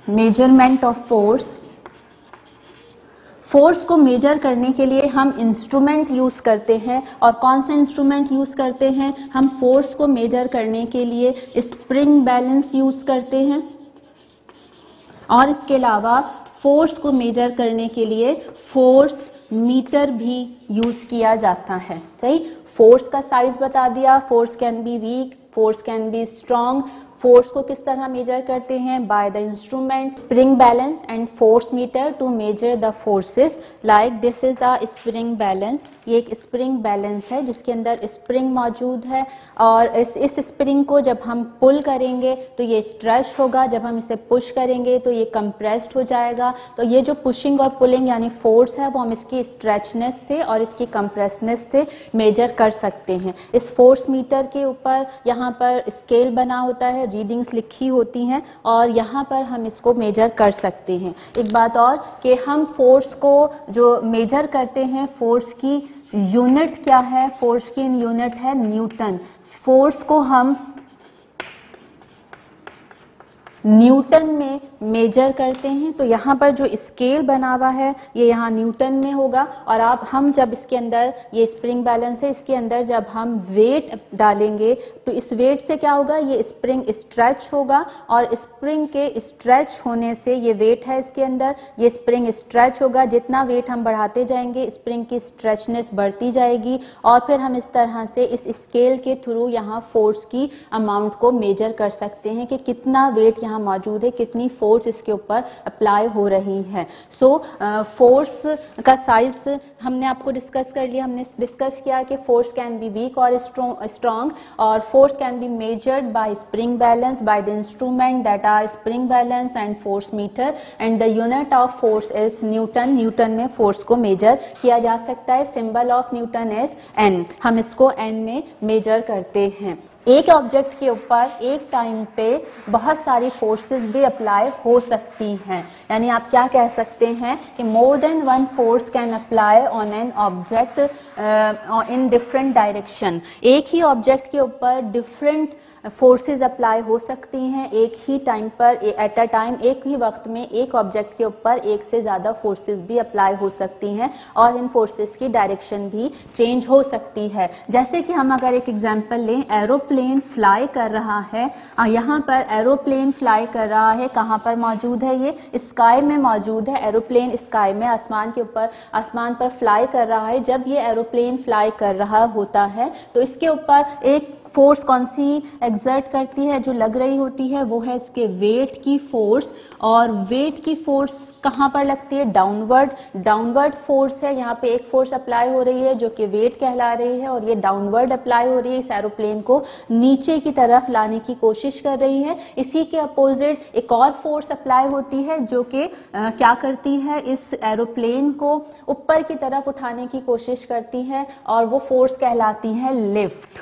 मेजरमेंट ऑफ फोर्स। फोर्स को मेजर करने के लिए हम इंस्ट्रूमेंट यूज करते हैं, और कौन सा इंस्ट्रूमेंट यूज करते हैं, हम फोर्स को मेजर करने के लिए स्प्रिंग बैलेंस यूज करते हैं, और इसके अलावा फोर्स को मेजर करने के लिए फोर्स मीटर भी यूज किया जाता है। सही, फोर्स का साइज बता दिया, force can be weak, force can be strong. Force को किस तरह मेजर करते हैं, by the instrument spring balance and force meter to measure the forces. Like this is a spring balance, ये एक स्प्रिंग बैलेंस है जिसके अंदर स्प्रिंग मौजूद है, और इस स्प्रिंग को जब हम पुल करेंगे तो ये स्ट्रेच होगा, जब हम इसे पुश करेंगे तो ये कंप्रेस्ड हो जाएगा। तो ये जो पुशिंग और पुलिंग यानी फोर्स है वो हम इसकी स्ट्रेचनेस से और इसकी कंप्रेसनेस से मेजर कर सकते हैं। इस फोर्स मीटर के ऊपर यहाँ पर स्केल बना होता है, रीडिंग्स लिखी होती हैं, और यहाँ पर हम इसको मेजर कर सकते हैं। एक बात और कि हम फोर्स को जो मेजर करते हैं, फोर्स की यूनिट क्या है, फोर्स की यूनिट है न्यूटन। फोर्स को हम न्यूटन में मेजर करते हैं, तो यहाँ पर जो स्केल बना हुआ है ये यहाँ न्यूटन में होगा, और हम जब इसके अंदर, ये स्प्रिंग बैलेंस है, इसके अंदर जब हम वेट डालेंगे तो इस वेट से क्या होगा, ये स्प्रिंग स्ट्रेच होगा, और स्प्रिंग के स्ट्रेच होने से, ये वेट है इसके अंदर, ये स्प्रिंग स्ट्रेच होगा। जितना वेट हम बढ़ाते जाएंगे स्प्रिंग की स्ट्रेचनेस बढ़ती जाएगी, और फिर हम इस तरह से इस स्केल के थ्रू यहाँ फोर्स की अमाउंट को मेजर कर सकते हैं कि कितना वेट मौजूद है, कितनी फोर्स इसके ऊपर अप्लाई हो रही है। सो फोर्स का साइज हमने आपको डिस्कस कर लिया। हमने डिस्कस किया कि फोर्स कैन बी वीक और स्ट्रॉन्ग, और force can be measured by spring balance by the instrument that are spring balance and force meter, and the unit of force is newton. Newton में फोर्स को मेजर किया जा सकता है। Symbol of newton is N, हम इसको एन में मेजर करते हैं। एक ऑब्जेक्ट के ऊपर एक टाइम पे बहुत सारी फोर्सेस भी अप्लाई हो सकती हैं, यानी आप क्या कह सकते हैं कि more than one force can apply on an object in different direction. एक ही ऑब्जेक्ट के ऊपर डिफरेंट फोर्सेस अप्लाई हो सकती हैं एक ही टाइम पर, एट अ टाइम, एक ही वक्त में एक ऑब्जेक्ट के ऊपर एक से ज़्यादा फोर्सेस भी अप्लाई हो सकती हैं, और इन फोर्सेस की डायरेक्शन भी चेंज हो सकती है। जैसे कि हम अगर एक एग्जांपल लें, एरोप्लेन फ्लाई कर रहा है, यहाँ पर एरोप्लेन फ्लाई कर रहा है, कहाँ पर मौजूद है, ये स्काई में मौजूद है। एरोप्लेन स्काई में, आसमान के ऊपर, आसमान पर फ्लाई कर रहा है। जब ये एरोप्लेन फ्लाई कर रहा होता है तो इसके ऊपर एक फोर्स कौन सी एग्जर्ट करती है, जो लग रही होती है, वो है इसके वेट की फोर्स। और वेट की फोर्स कहाँ पर लगती है, डाउनवर्ड। डाउनवर्ड फोर्स है, यहाँ पे एक फोर्स अप्लाई हो रही है जो कि वेट कहला रही है, और ये डाउनवर्ड अप्लाई हो रही है, इस एरोप्लेन को नीचे की तरफ लाने की कोशिश कर रही है। इसी के अपोजिट एक और फोर्स अप्लाई होती है जो कि क्या करती है, इस एरोप्लेन को ऊपर की तरफ उठाने की कोशिश करती है, और वो फोर्स कहलाती है लिफ्ट।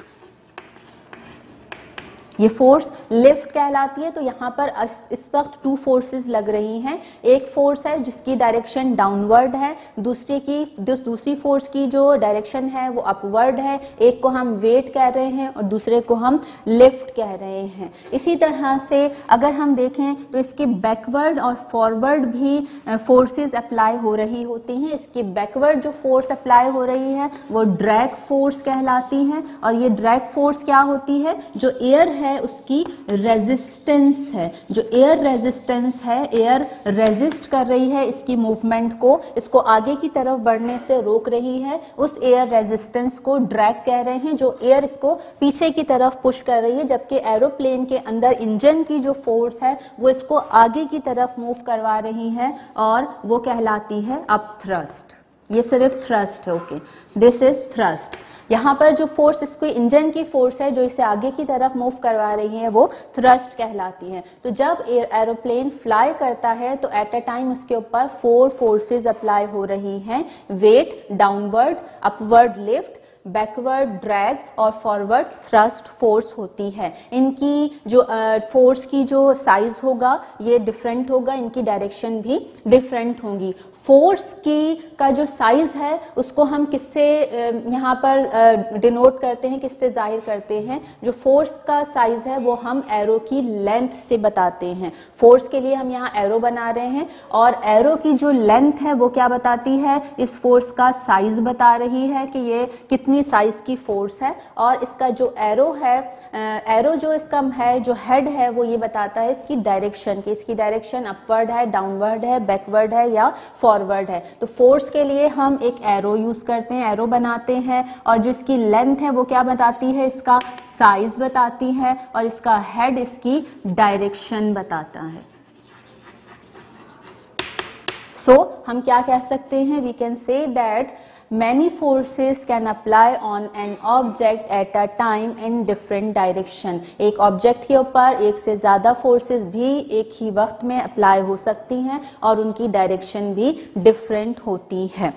ये फोर्स लिफ्ट कहलाती है। तो यहाँ पर इस वक्त टू फोर्सेस लग रही हैं। एक फोर्स है जिसकी डायरेक्शन डाउनवर्ड है, दूसरी फोर्स की जो डायरेक्शन है वो अपवर्ड है। एक को हम वेट कह रहे हैं और दूसरे को हम लिफ्ट कह रहे हैं। इसी तरह से अगर हम देखें तो इसके बैकवर्ड और फॉरवर्ड भी फोर्सेस अप्लाई हो रही होती हैं। इसकी बैकवर्ड जो फोर्स अप्लाई हो रही है वो ड्रैग फोर्स कहलाती है, और ये ड्रैग फोर्स क्या होती है, जो एयर है उसकी रेजिस्टेंस है। जो एयर रेजिस्टेंस है, एयर रेजिस्ट कर रही है इसकी मूवमेंट को, इसको आगे की तरफ बढ़ने से रोक रही है, उस एयर रेजिस्टेंस को ड्रैग कह रहे हैं। जो एयर इसको पीछे की तरफ पुश कर रही है, जबकि एरोप्लेन के अंदर इंजन की जो फोर्स है वो इसको आगे की तरफ मूव करवा रही है, और वो कहलाती है अप थ्रस्ट। ये सिर्फ थ्रस्ट है, ओके, दिस इज थ्रस्ट। यहाँ पर जो फोर्स इसको इंजन की फोर्स है जो इसे आगे की तरफ मूव करवा रही है वो थ्रस्ट कहलाती है। तो जब एरोप्लेन फ्लाई करता है तो एट अ टाइम उसके ऊपर 4 फोर्सेस अप्लाई हो रही हैं, weight, downward, upward lift, backward drag और फॉरवर्ड थ्रस्ट फोर्स होती है। इनकी जो फोर्स की जो साइज होगा ये डिफरेंट होगा, इनकी डायरेक्शन भी डिफरेंट होंगी। फोर्स की का जो साइज है उसको हम किससे यहाँ पर डिनोट करते हैं, किससे जाहिर करते हैं? जो फोर्स का साइज है वो हम एरो की लेंथ से बताते हैं। फोर्स के लिए हम यहाँ एरो बना रहे हैं और एरो की जो लेंथ है वो क्या बताती है, इस फोर्स का साइज बता रही है कि ये कितनी साइज की फोर्स है। और इसका जो एरो है, एरो जो इसका है, जो हेड है वो ये बताता है इसकी डायरेक्शन की, इसकी डायरेक्शन अपवर्ड है, डाउनवर्ड है, बैकवर्ड है या फॉरवर्ड है। तो फोर्स के लिए हम एक एरो यूज करते हैं, एरो बनाते हैं, और जो इसकी लेंथ है वो क्या बताती है, इसका साइज बताती है, और इसका हेड इसकी डायरेक्शन बताता है। सो हम क्या कह सकते हैं, we can say that many forces can apply on an object at a time in different direction। एक ऑब्जेक्ट के ऊपर एक से ज्यादा फोर्सेस भी एक ही वक्त में अप्लाई हो सकती हैं और उनकी डायरेक्शन भी डिफरेंट होती है।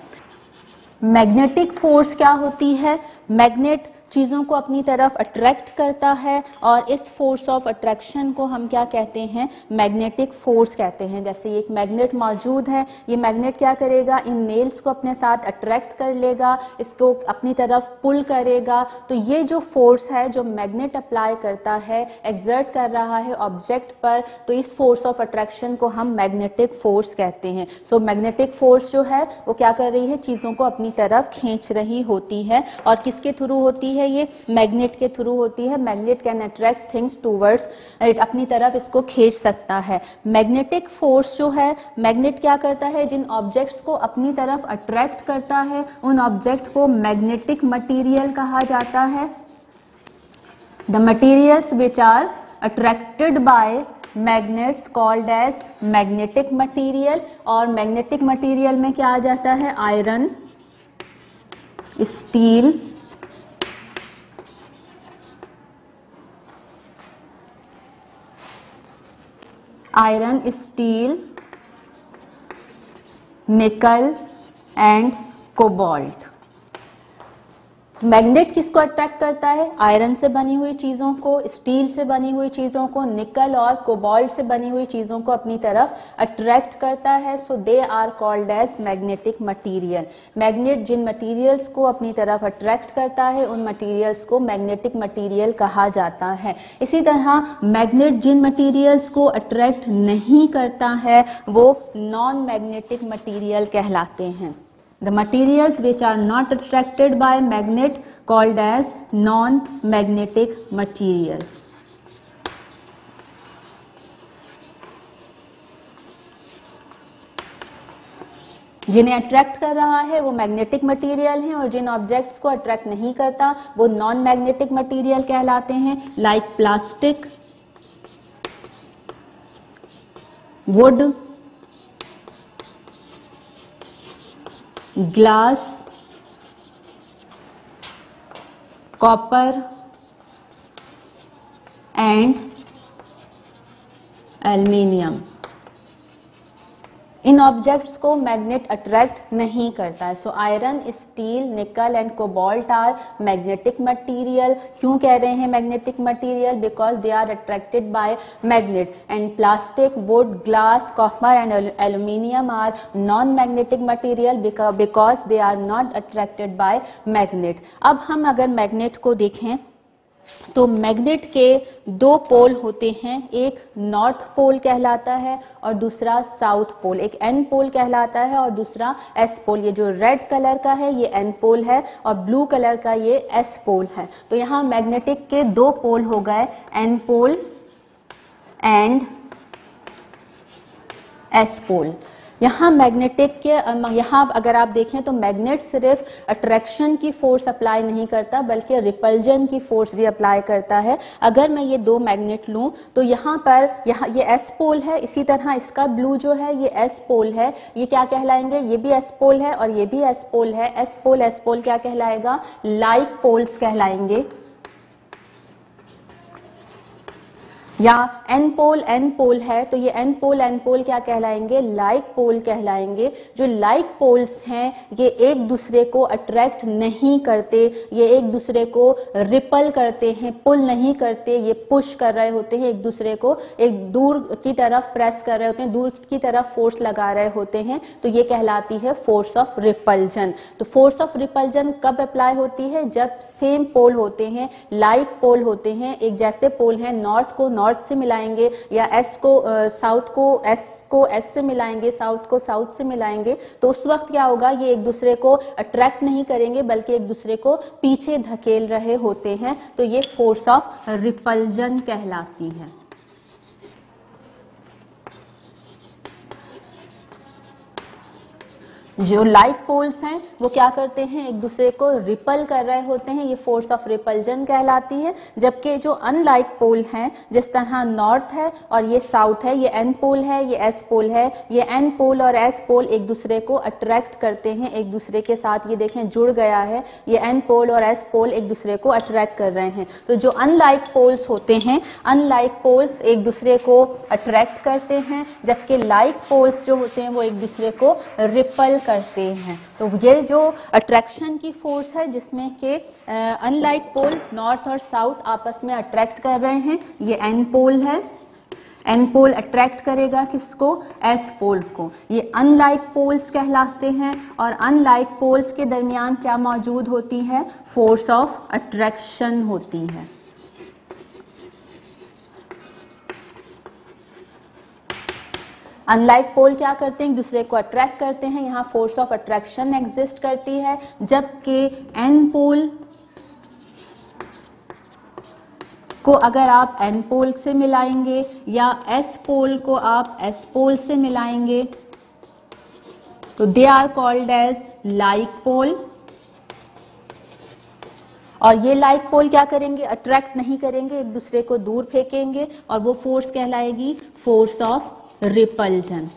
मैग्नेटिक फोर्स क्या होती है? मैग्नेट चीज़ों को अपनी तरफ अट्रैक्ट करता है और इस फोर्स ऑफ अट्रैक्शन को हम क्या कहते हैं, मैग्नेटिक फोर्स कहते हैं। जैसे ये एक मैग्नेट मौजूद है, ये मैग्नेट क्या करेगा, इन नेल्स को अपने साथ अट्रैक्ट कर लेगा, इसको अपनी तरफ पुल करेगा। तो ये जो फोर्स है जो मैग्नेट अप्लाई करता है, एक्सर्ट कर रहा है ऑब्जेक्ट पर, तो इस फोर्स ऑफ अट्रैक्शन को हम मैग्नेटिक फोर्स कहते हैं। सो मैग्नेटिक फोर्स जो है वो क्या कर रही है, चीज़ों को अपनी तरफ खींच रही होती है। और किसके थ्रू होती है, ये मैग्नेट के थ्रू होती है। Magnet can attract things towards it, अपनी तरफ इसको खींच सकता है। मैग्नेटिक फोर्स जो है, मैग्नेट क्या करता है, जिन ऑब्जेक्ट्स को अपनी तरफ अट्रैक्ट करता है उन ऑब्जेक्ट को मैग्नेटिक मटेरियल कहा जाता है। The materials which are attracted by magnets called as magnetic material. और मैग्नेटिक मटेरियल में क्या आ जाता है, iron, steel, iron, steel, nickel and cobalt. Magnet किसको अट्रैक्ट करता है, आयरन से बनी हुई चीजों को, स्टील से बनी हुई चीजों को, निकल और कोबाल्ट से बनी हुई चीजों को अपनी तरफ अट्रैक्ट करता है। So they are called as magnetic material. Magnet जिन मटेरियल्स को अपनी तरफ अट्रैक्ट करता है उन मटेरियल्स को मैग्नेटिक मटेरियल कहा जाता है। इसी तरह मैग्नेट जिन मटेरियल्स को अट्रैक्ट नहीं करता है वो नॉन मैग्नेटिक मटेरियल कहलाते हैं। The materials which are not attracted by magnet called as non-magnetic materials. जिन्हें अट्रैक्ट कर रहा है वो मैग्नेटिक मटेरियल हैं और जिन ऑब्जेक्ट्स को अट्रैक्ट नहीं करता वो नॉन मैग्नेटिक मटेरियल कहलाते हैं। Like plastic, wood, glass, copper and aluminium. इन ऑब्जेक्ट्स को मैग्नेट अट्रैक्ट नहीं करता है। So iron, steel, nickel and cobalt are magnetic material. क्यों कह रहे हैं magnetic material? Because they are attracted by magnet. And plastic, wood, glass, copper and aluminium are non magnetic material because they are not attracted by magnet. अब हम अगर मैग्नेट को देखें तो मैग्नेट के दो पोल होते हैं, एक नॉर्थ पोल कहलाता है और दूसरा साउथ पोल। एक एन पोल कहलाता है और दूसरा एस पोल। ये जो रेड कलर का है ये एन पोल है और ब्लू कलर का ये एस पोल है। तो यहाँ मैग्नेटिक के दो पोल हो गए, N pole and S pole. यहाँ मैग्नेटिक के यहाँ अगर आप देखें तो मैग्नेट सिर्फ अट्रैक्शन की फोर्स अप्लाई नहीं करता बल्कि रिपल्जन की फोर्स भी अप्लाई करता है। अगर मैं ये दो मैग्नेट लूँ तो यहाँ पर ये एस पोल है, इसी तरह इसका ब्लू जो है ये एस पोल है। ये क्या कहलाएंगे? ये भी एस पोल है और ये भी एस पोल है। एस पोल क्या कहलाएगा? लाइक पोल्स कहलाएंगे। या एन पोल है तो ये एन पोल क्या कहलाएंगे? लाइक पोल कहलाएंगे। जो लाइक पोल्स हैं ये एक दूसरे को अट्रैक्ट नहीं करते, ये एक दूसरे को रिपल करते हैं, पुल नहीं करते, ये पुश कर रहे होते हैं एक दूसरे को, एक दूर की तरफ प्रेस कर रहे होते हैं, दूर की तरफ फोर्स लगा रहे होते हैं। तो ये कहलाती है फोर्स ऑफ रिपल्जन। तो फोर्स ऑफ रिपल्जन कब अप्लाई होती है? जब सेम पोल होते हैं, लाइक पोल होते हैं, एक जैसे पोल हैं, नॉर्थ को नॉर्थ से मिलाएंगे या एस को साउथ को एस से मिलाएंगे, साउथ को साउथ से मिलाएंगे, तो उस वक्त क्या होगा? ये एक दूसरे को अट्रैक्ट नहीं करेंगे बल्कि एक दूसरे को पीछे धकेल रहे होते हैं। तो ये फोर्स ऑफ रिपल्जन कहलाती है। जो लाइक पोल्स हैं वो क्या करते हैं? एक दूसरे को रिपल कर रहे होते हैं, ये फोर्स ऑफ रिपल्जन कहलाती है। जबकि जो अनलाइक पोल हैं, जिस तरह नॉर्थ है और ये साउथ है, ये एन पोल है, ये एस पोल है, ये एन पोल और एस पोल एक दूसरे को अट्रैक्ट करते हैं एक दूसरे के साथ। ये देखें जुड़ गया है, ये एन पोल और एस पोल एक दूसरे को अट्रैक्ट कर रहे हैं। तो जो अनलाइक पोल्स होते हैं, अनलाइक पोल्स एक दूसरे को अट्रैक्ट करते हैं, जबकि लाइक पोल्स जो होते हैं वो एक दूसरे को रिपल करते हैं। तो ये जो अट्रैक्शन की फोर्स है जिसमें कि अनलाइक पोल नॉर्थ और साउथ आपस में अट्रैक्ट कर रहे हैं, ये एन पोल है। एन पोल अट्रैक्ट करेगा किसको? एस पोल को। ये अनलाइक पोल्स कहलाते हैं और अनलाइक पोल्स के दरमियान क्या मौजूद होती है? फोर्स ऑफ अट्रैक्शन होती है। अनलाइक पोल क्या करते हैं? एक दूसरे को अट्रैक्ट करते हैं, यहाँ फोर्स ऑफ अट्रैक्शन एग्जिस्ट करती है। जबकि एन पोल को अगर आप एन पोल से मिलाएंगे या एस पोल को आप एस पोल से मिलाएंगे तो they are called as like pole. और ये लाइक पोल क्या करेंगे? अट्रैक्ट नहीं करेंगे, एक दूसरे को दूर फेंकेंगे और वो फोर्स कहलाएगी force of repulsion.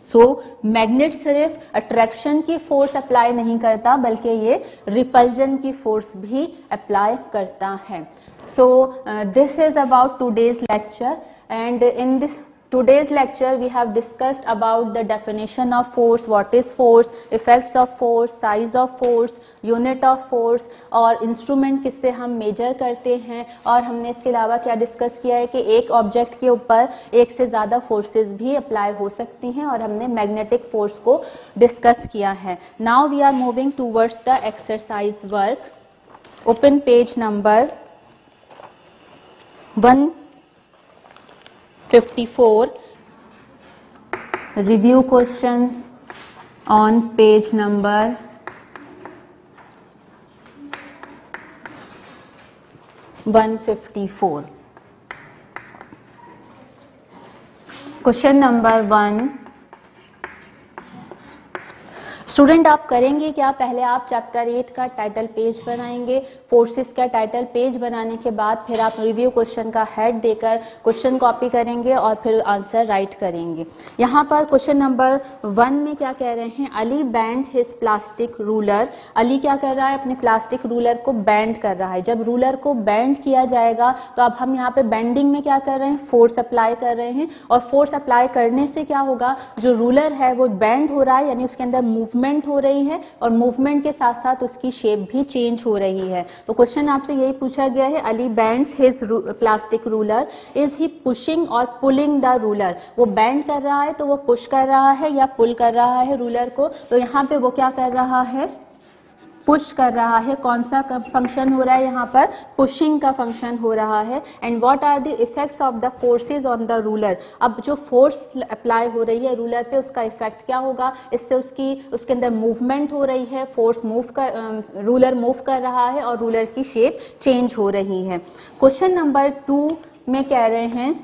So magnet सिर्फ अट्रैक्शन की फोर्स अप्लाई नहीं करता बल्कि ये रिपल्जन की फोर्स भी अप्लाई करता है। So this is about today's lecture and in this today's lecture we have discussed about the definition of force, what is force, effects of force, size of force, unit of force और instrument किससे हम measure करते हैं। और हमने इसके अलावा क्या डिस्कस किया है कि एक ऑब्जेक्ट के ऊपर एक से ज़्यादा फोर्सेस भी अप्लाई हो सकती हैं और हमने मैग्नेटिक फोर्स को डिस्कस किया है। Now we are moving towards the exercise work. Open page number 154. Review questions on page number 154. Question number 1. Student आप करेंगे क्या, पहले आप चैप्टर 8 का टाइटल पेज बनाएंगे, फोर्सेस का टाइटल पेज बनाने के बाद फिर आप रिव्यू क्वेश्चन का हेड देकर क्वेश्चन कॉपी करेंगे और फिर आंसर राइट करेंगे। यहाँ पर क्वेश्चन नंबर 1 में क्या कह रहे हैं, Ali band his plastic ruler. Ali क्या कर रहा है, अपने प्लास्टिक रूलर को बैंड कर रहा है। जब रूलर को बैंड किया जाएगा तो अब हम यहाँ पे बैंडिंग में क्या कर रहे हैं, फोर्स अप्लाई कर रहे हैं, और फोर्स अप्लाई करने से क्या होगा, जो रूलर है वो बैंड हो रहा है, यानी उसके अंदर मूवमेंट हो रही है, और मूवमेंट के साथ साथ उसकी शेप भी चेंज हो रही है। तो क्वेश्चन आपसे यही पूछा गया है, Ali bands his plastic ruler, is he pushing और पुलिंग द रूलर। वो बैंड कर रहा है तो वो पुश कर रहा है या पुल कर रहा है रूलर को। तो यहाँ पे वो क्या कर रहा है, पुश कर रहा है। कौन सा फंक्शन हो रहा है यहाँ पर, पुशिंग का फंक्शन हो रहा है। And what are the effects of the forces on the ruler. अब जो फोर्स अप्लाई हो रही है रूलर पे, उसका इफेक्ट क्या होगा, इससे उसके अंदर मूवमेंट हो रही है, फोर्स रूलर मूव कर रहा है और रूलर की शेप चेंज हो रही है। क्वेश्चन नंबर 2 में कह रहे हैं,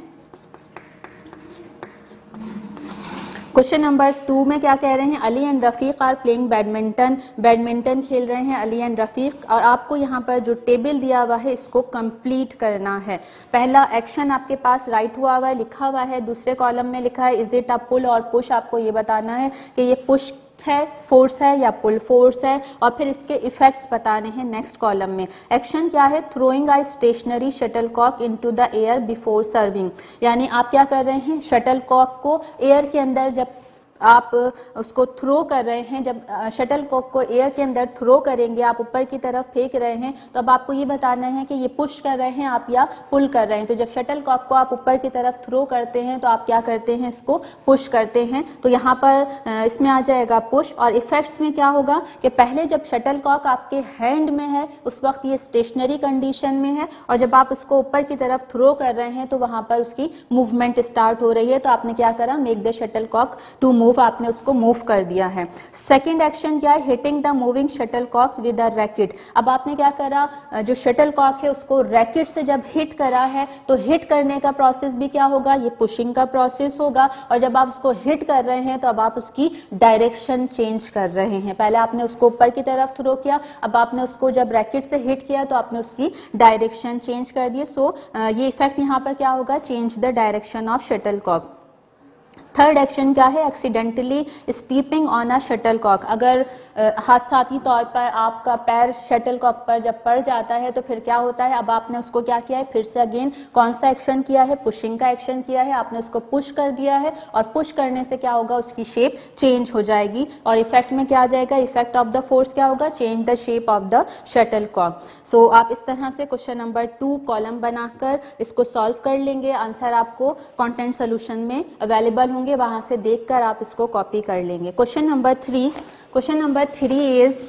क्वेश्चन नंबर 2 में क्या कह रहे हैं, Ali and Rafiq are playing badminton. Badminton खेल रहे हैं अली एंड रफीक, और आपको यहाँ पर जो टेबल दिया हुआ है इसको कंप्लीट करना है। पहला एक्शन आपके पास राइट हुआ हुआ है, लिखा हुआ है, दूसरे कॉलम में लिखा है इज इट अ पुल और पुश। आपको ये बताना है कि ये पुश है, फोर्स है, या पुल फोर्स है, और फिर इसके इफेक्ट्स बताने हैं नेक्स्ट कॉलम में। एक्शन क्या है, throwing a stationary shuttlecock into the air before serving. यानी आप क्या कर रहे हैं, शटलकॉक को एयर के अंदर जब आप उसको थ्रो कर रहे हैं, जब शटल कॉक को एयर के अंदर थ्रो करेंगे, आप ऊपर की तरफ फेंक रहे हैं, तो अब आपको ये बताना है कि ये पुश कर रहे हैं आप या पुल कर रहे हैं। तो जब शटल कॉक को आप ऊपर की तरफ थ्रो करते हैं तो आप क्या करते हैं, इसको पुश करते हैं। तो यहाँ पर इसमें आ जाएगा पुश। और इफेक्ट्स में क्या होगा कि पहले जब शटल कॉक आपके हैंड में है उस वक्त ये स्टेशनरी कंडीशन में है, और जब आप उसको ऊपर की तरफ थ्रो कर रहे हैं तो वहाँ पर उसकी मूवमेंट स्टार्ट हो रही है। तो आपने क्या करा, make the shuttlecock to move, आपने उसको मूव कर दिया है। सेकंड एक्शन क्या है, hitting the moving shuttlecock with a racket. अब आपने क्या करा, जो शटल कॉक है उसको रैकेट से जब हिट करा है तो हिट करने का प्रोसेस भी क्या होगा, ये पुशिंग का प्रोसेस होगा। और जब आप उसको हिट कर रहे हैं तो अब आप उसकी डायरेक्शन चेंज कर रहे हैं। पहले आपने उसको ऊपर की तरफ थ्रो किया, अब आपने उसको जब रैकेट से हिट किया तो आपने उसकी डायरेक्शन चेंज कर दी। सो ये इफेक्ट यहाँ पर क्या होगा, change the direction of shuttlecock. Third action क्या है, accidentally stepping on a shuttlecock. अगर हादसाती तौर पर आपका पैर शटल कॉक पर जब पड़ जाता है तो फिर क्या होता है, अब आपने उसको क्या किया है, फिर से अगेन कौन सा एक्शन किया है, पुशिंग का एक्शन किया है। आपने उसको पुश कर दिया है, और पुश करने से क्या होगा, उसकी शेप चेंज हो जाएगी। और इफेक्ट में क्या आ जाएगा, इफेक्ट ऑफ द फोर्स क्या होगा, change the shape of the shuttlecock. So आप इस तरह से क्वेश्चन नंबर 2 कॉलम बनाकर इसको सॉल्व कर लेंगे। आंसर आपको कंटेंट सोल्यूशन में अवेलेबल होंगे, वहां से देखकर आप इसको कॉपी कर लेंगे। Question number 3, question number 3 is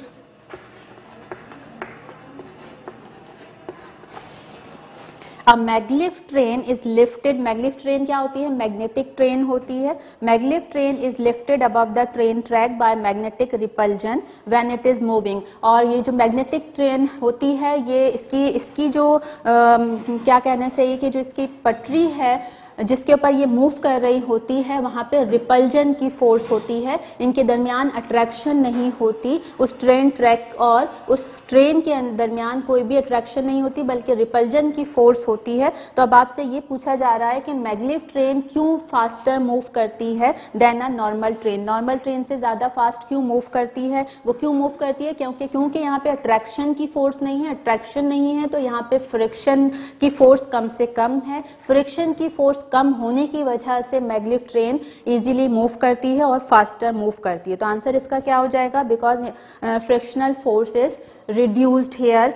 a maglev train is lifted. Maglev train क्या होती है, मैग्नेटिक ट्रेन होती है। Maglev train is lifted above the train track by magnetic repulsion when it is moving. और ये जो मैग्नेटिक ट्रेन होती है, ये इसकी जो क्या कहना चाहिए कि जो इसकी पटरी है जिसके ऊपर ये मूव कर रही होती है, वहाँ पे रिपल्जन की फोर्स होती है, इनके दरमियान अट्रैक्शन नहीं होती। उस ट्रेन ट्रैक और उस ट्रेन के दरमियान कोई भी अट्रैक्शन नहीं होती, बल्कि रिपल्जन की फोर्स होती है। तो अब आपसे ये पूछा जा रहा है कि मैग्लेव ट्रेन क्यों फास्टर मूव करती है then a normal train. Normal train से ज़्यादा फास्ट क्यों मूव करती है, वो क्यों मूव करती है, क्योंकि यहाँ पे अट्रैक्शन की फोर्स नहीं है। अट्रैक्शन नहीं है तो यहाँ पे फ्रिक्शन की फोर्स कम से कम है। फ्रिक्शन की फोर्स कम होने की वजह से मैग्लेव ट्रेन इजीली मूव करती है और फास्टर मूव करती है। तो आंसर इसका क्या हो जाएगा, because frictional force is reduced here.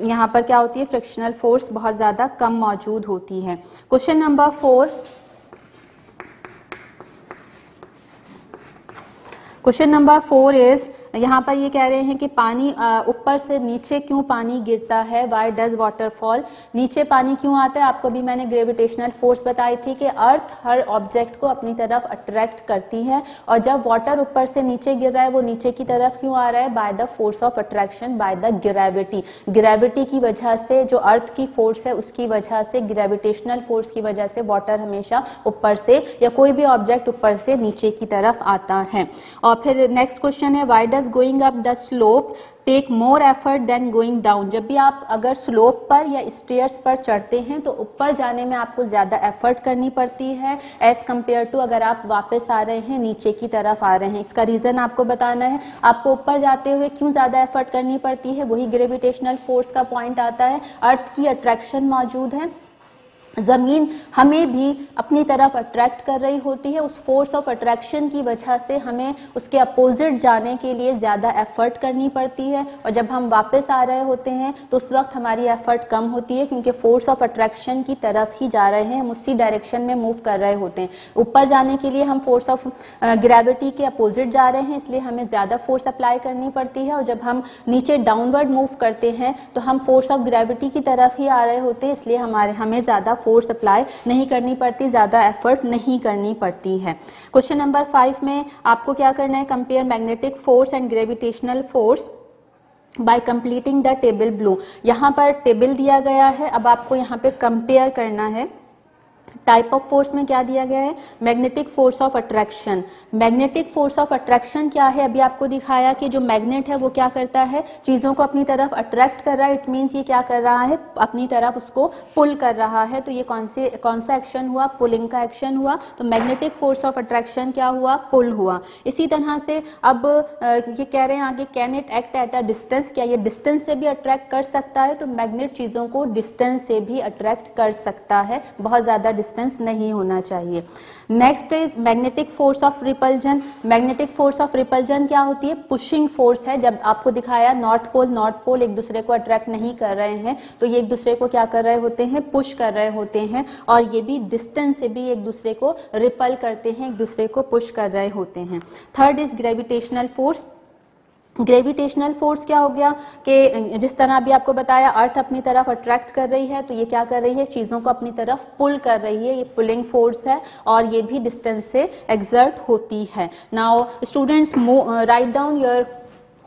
यहाँ पर क्या होती है, फ्रिक्शनल फोर्स बहुत ज्यादा कम मौजूद होती है। Question number 4, question number 4 is यहाँ पर ये कह रहे हैं कि पानी ऊपर से नीचे क्यों पानी गिरता है, व्हाई डज वाटर फॉल, नीचे पानी क्यों आता है। आपको भी मैंने ग्रेविटेशनल फोर्स बताई थी कि अर्थ हर ऑब्जेक्ट को अपनी तरफ अट्रैक्ट करती है, और जब वाटर ऊपर से नीचे गिर रहा है वो नीचे की तरफ क्यों आ रहा है, by the force of attraction, by the gravity. Gravity की वजह से, जो अर्थ की फोर्स है उसकी वजह से, ग्रेविटेशनल फोर्स की वजह से वाटर हमेशा ऊपर से या कोई भी ऑब्जेक्ट ऊपर से नीचे की तरफ आता है। और फिर नेक्स्ट क्वेश्चन है, why does going up the slope take more effort than going down. जब भी आप अगर स्लोप पर या स्टेयर्स पर चढ़ते हैं तो ऊपर जाने में आपको ज्यादा एफर्ट करनी पड़ती है एज कंपेयर टू अगर आप वापस आ रहे हैं नीचे की तरफ आ रहे हैं। इसका रीजन आपको बताना है, आपको ऊपर जाते हुए क्यों ज्यादा एफर्ट करनी पड़ती है, वही ग्रेविटेशनल फोर्स का पॉइंट आता है। अर्थ की अट्रैक्शन मौजूद है, जमीन हमें भी अपनी तरफ अट्रैक्ट कर रही होती है, उस फोर्स ऑफ अट्रैक्शन की वजह से हमें उसके अपोजिट जाने के लिए ज्यादा एफर्ट करनी पड़ती है, और जब हम वापस आ रहे होते हैं तो उस वक्त हमारी एफर्ट कम होती है क्योंकि फोर्स ऑफ अट्रैक्शन की तरफ ही जा रहे हैं, हम उसी डायरेक्शन में मूव कर रहे होते हैं। ऊपर जाने के लिए हम फोर्स ऑफ ग्रेविटी के अपोजिट जा रहे हैं, इसलिए हमें ज्यादा फोर्स अप्लाई करनी पड़ती है, और जब हम नीचे डाउनवर्ड मूव करते हैं तो हम फोर्स ऑफ ग्रेविटी की तरफ ही आ रहे होते हैं, इसलिए हमें ज्यादा फोर्स अप्लाई नहीं करनी पड़ती, ज्यादा एफर्ट नहीं करनी पड़ती है। क्वेश्चन नंबर 5 में आपको क्या करना है, compare magnetic force and gravitational force by completing the table blue. यहाँ पर टेबल दिया गया है, अब आपको यहाँ पे कंपेयर करना है। टाइप ऑफ फोर्स में क्या दिया गया है, magnetic force of attraction. Magnetic force of attraction क्या है, अभी आपको दिखाया कि जो मैग्नेट है वो क्या करता है, चीजों को अपनी तरफ अट्रैक्ट कर रहा है, इट मींस ये क्या कर रहा है, अपनी तरफ उसको पुल कर रहा है। तो ये कौन सा एक्शन हुआ, पुलिंग का एक्शन हुआ। तो मैग्नेटिक फोर्स ऑफ अट्रैक्शन क्या हुआ, पुल हुआ। इसी तरह से अब ये कह रहे हैं आगे, can it act at a distance, क्या ये डिस्टेंस से भी अट्रैक्ट कर सकता है। तो मैग्नेट चीजों को डिस्टेंस से भी अट्रैक्ट कर सकता है, बहुत ज्यादा डिस्टेंस नहीं होना चाहिए। Next is magnetic force of repulsion. Magnetic force of repulsion क्या होती है, पुशिंग फोर्स है। जब आपको दिखाया नॉर्थ पोल एक दूसरे को अट्रैक्ट नहीं कर रहे हैं, तो ये एक दूसरे को क्या कर रहे होते हैं, पुश कर रहे होते हैं, और ये भी डिस्टेंस से भी एक दूसरे को रिपल करते हैं, एक दूसरे को पुश कर रहे होते हैं। Third is gravitational force. Gravitational force क्या हो गया कि जिस तरह अभी आपको बताया अर्थ अपनी तरफ अट्रैक्ट कर रही है, तो ये क्या कर रही है, चीजों को अपनी तरफ पुल कर रही है, ये पुलिंग फोर्स है, और ये भी डिस्टेंस से एक्सर्ट होती है। Now students write down your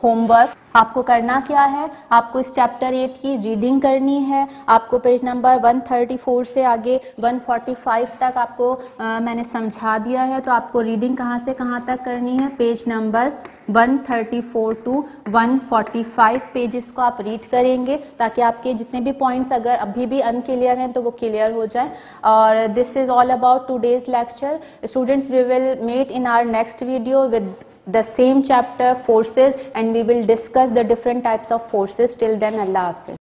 homework. आपको करना क्या है, आपको इस चैप्टर 8 की रीडिंग करनी है। आपको पेज नंबर 134 से आगे 145 तक आपको मैंने समझा दिया है, तो आपको रीडिंग कहाँ से कहाँ तक करनी है, पेज नंबर 134 टू 145 पेजेस को आप रीड करेंगे, ताकि आपके जितने भी पॉइंट्स अगर अभी भी अनक्लियर हैं तो वो क्लियर हो जाए। और this is all about today's lecture. Students, we will meet in our next video with the same chapter, forces, and we will discuss the different types of forces. Till then, Allah Hafiz.